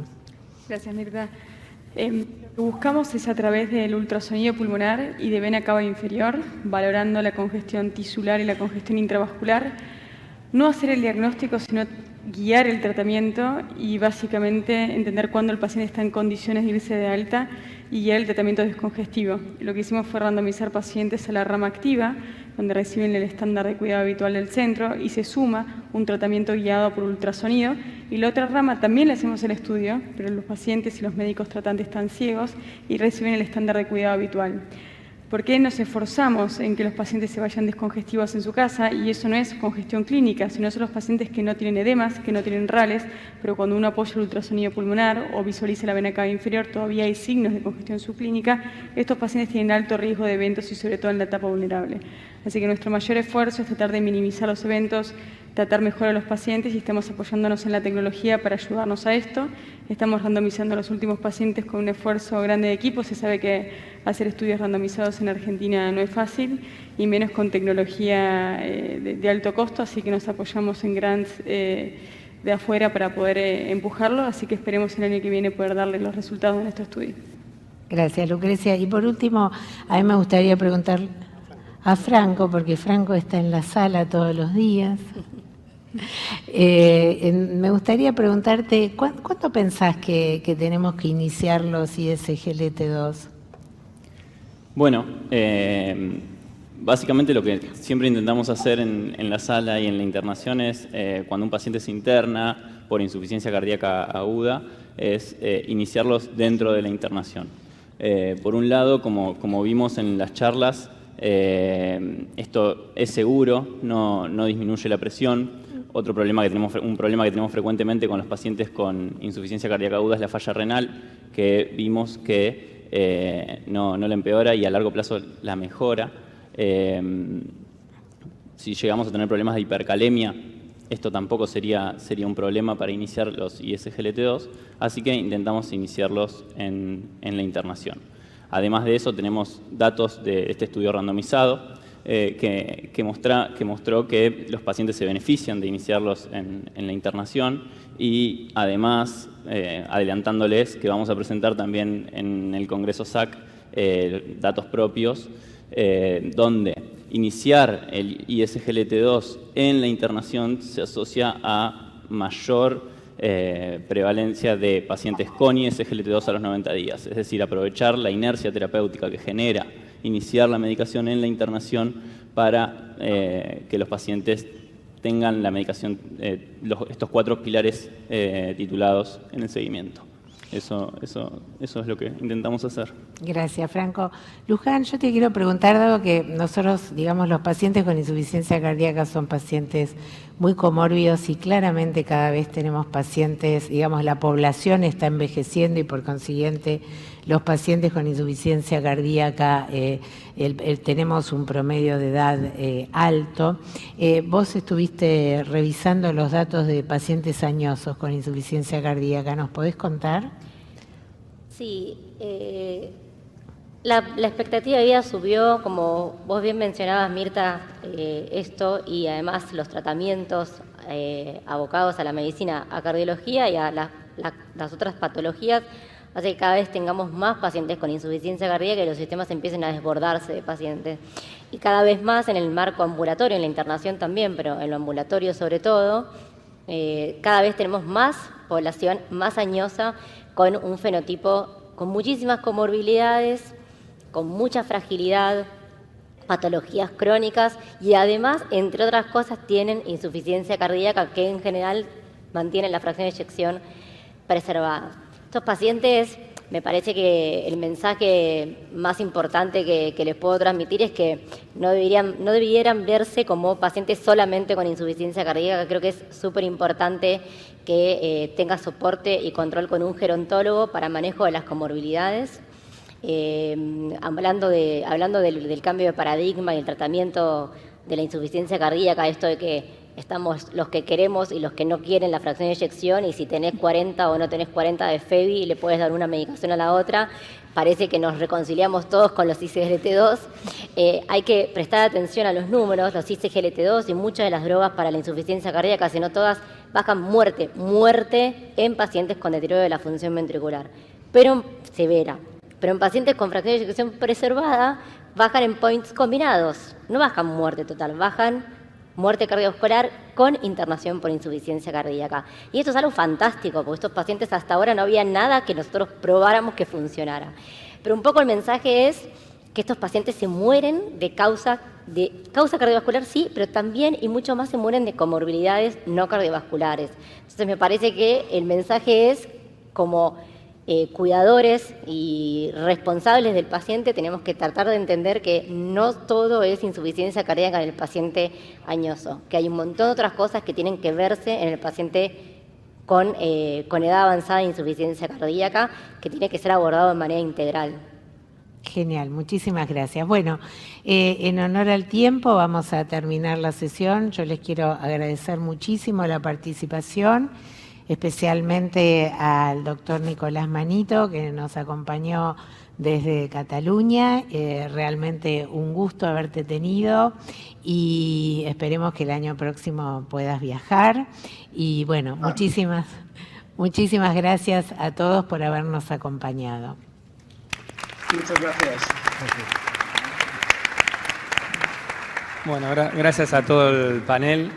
Gracias, Mirta. Lo que buscamos es a través del ultrasonido pulmonar y de vena cava inferior, valorando la congestión tisular y la congestión intravascular, no hacer el diagnóstico, sino guiar el tratamiento y básicamente entender cuándo el paciente está en condiciones de irse de alta y guiar el tratamiento descongestivo. Lo que hicimos fue randomizar pacientes a la rama activa, donde reciben el estándar de cuidado habitual del centro y se suma un tratamiento guiado por ultrasonido. Y la otra rama también le hacemos el estudio, pero los pacientes y los médicos tratantes están ciegos y reciben el estándar de cuidado habitual. ¿Por qué nos esforzamos en que los pacientes se vayan descongestivos en su casa? Y eso no es congestión clínica, sino son los pacientes que no tienen edemas, que no tienen rales, pero cuando uno apoya el ultrasonido pulmonar o visualiza la vena cava inferior, todavía hay signos de congestión subclínica. Estos pacientes tienen alto riesgo de eventos y sobre todo en la etapa vulnerable. Así que nuestro mayor esfuerzo es tratar de minimizar los eventos, tratar mejor a los pacientes y estamos apoyándonos en la tecnología para ayudarnos a esto. Estamos randomizando a los últimos pacientes con un esfuerzo grande de equipo. Se sabe que hacer estudios randomizados en Argentina no es fácil y menos con tecnología de alto costo, así que nos apoyamos en grants de afuera para poder empujarlo, así que esperemos el año que viene poder darle los resultados de nuestro estudio. Gracias, Lucrecia. Y por último, a mí me gustaría preguntar a Franco, porque Franco está en la sala todos los días. Me gustaría preguntarte, ¿cuándo pensás que tenemos que iniciar los ISGLT2? Bueno, básicamente lo que siempre intentamos hacer en la sala y en la internación es, cuando un paciente se interna por insuficiencia cardíaca aguda, es iniciarlos dentro de la internación. Por un lado, como vimos en las charlas, esto es seguro, no disminuye la presión. Un problema que tenemos frecuentemente con los pacientes con insuficiencia cardíaca aguda es la falla renal, que vimos que no la empeora y a largo plazo la mejora. Si llegamos a tener problemas de hipercalemia, esto tampoco sería un problema para iniciar los ISGLT2, así que intentamos iniciarlos en la internación. Además de eso, tenemos datos de este estudio randomizado que mostró que los pacientes se benefician de iniciarlos en la internación y además, adelantándoles que vamos a presentar también en el Congreso SAC datos propios donde iniciar el ISGLT2 en la internación se asocia a mayor prevalencia de pacientes con ISGLT2 a los 90 días. Es decir, aprovechar la inercia terapéutica que genera iniciar la medicación en la internación para que los pacientes tengan la medicación, estos 4 pilares titulados en el seguimiento. Eso es lo que intentamos hacer. Gracias, Franco. Luján, yo te quiero preguntar, dado que nosotros, digamos, los pacientes con insuficiencia cardíaca son pacientes muy comórbidos y claramente cada vez tenemos pacientes, digamos, la población está envejeciendo y por consiguiente los pacientes con insuficiencia cardíaca tenemos un promedio de edad alto. Vos estuviste revisando los datos de pacientes añosos con insuficiencia cardíaca, ¿nos podés contar? Sí, la expectativa de vida subió, como vos bien mencionabas, Mirta, esto y además los tratamientos abocados a la medicina, a cardiología y a las otras patologías, hace que cada vez tengamos más pacientes con insuficiencia cardíaca y los sistemas empiecen a desbordarse de pacientes. Y cada vez más en el marco ambulatorio, en la internación también, pero en lo ambulatorio sobre todo, cada vez tenemos más población más añosa con un fenotipo con muchísimas comorbilidades, con mucha fragilidad, patologías crónicas y además, entre otras cosas, tienen insuficiencia cardíaca que en general mantienen la fracción de eyección preservada. Estos pacientes, me parece que el mensaje más importante que les puedo transmitir es que no debieran verse como pacientes solamente con insuficiencia cardíaca. Creo que es súper importante que tenga soporte y control con un gerontólogo para manejo de las comorbilidades. Hablando del cambio de paradigma y el tratamiento de la insuficiencia cardíaca, esto de que estamos los que queremos y los que no quieren la fracción de eyección, y si tenés 40 o no tenés 40 de FEBI le puedes dar una medicación a la otra, parece que nos reconciliamos todos con los ISGLT2. Hay que prestar atención a los números, los ISGLT2 y muchas de las drogas para la insuficiencia cardíaca, si no todas, bajan muerte en pacientes con deterioro de la función ventricular, pero severa. Pero en pacientes con fracción de eyección preservada bajan en points combinados, no bajan muerte total, bajan muerte cardiovascular con internación por insuficiencia cardíaca. Y esto es algo fantástico, porque estos pacientes hasta ahora no había nada que nosotros probáramos que funcionara. Pero un poco el mensaje es que estos pacientes se mueren de causa cardiovascular, sí, pero también y mucho más se mueren de comorbilidades no cardiovasculares. Entonces me parece que el mensaje es como cuidadores y responsables del paciente tenemos que tratar de entender que no todo es insuficiencia cardíaca en el paciente añoso, que hay un montón de otras cosas que tienen que verse en el paciente con edad avanzada de insuficiencia cardíaca, que tiene que ser abordado de manera integral. Genial, muchísimas gracias. Bueno, en honor al tiempo vamos a terminar la sesión. Yo les quiero agradecer muchísimo la participación, especialmente al doctor Nicolás Manito, que nos acompañó desde Cataluña. Realmente un gusto haberte tenido y esperemos que el año próximo puedas viajar. Y bueno, muchísimas gracias a todos por habernos acompañado. Muchas gracias. Bueno, gracias a todo el panel.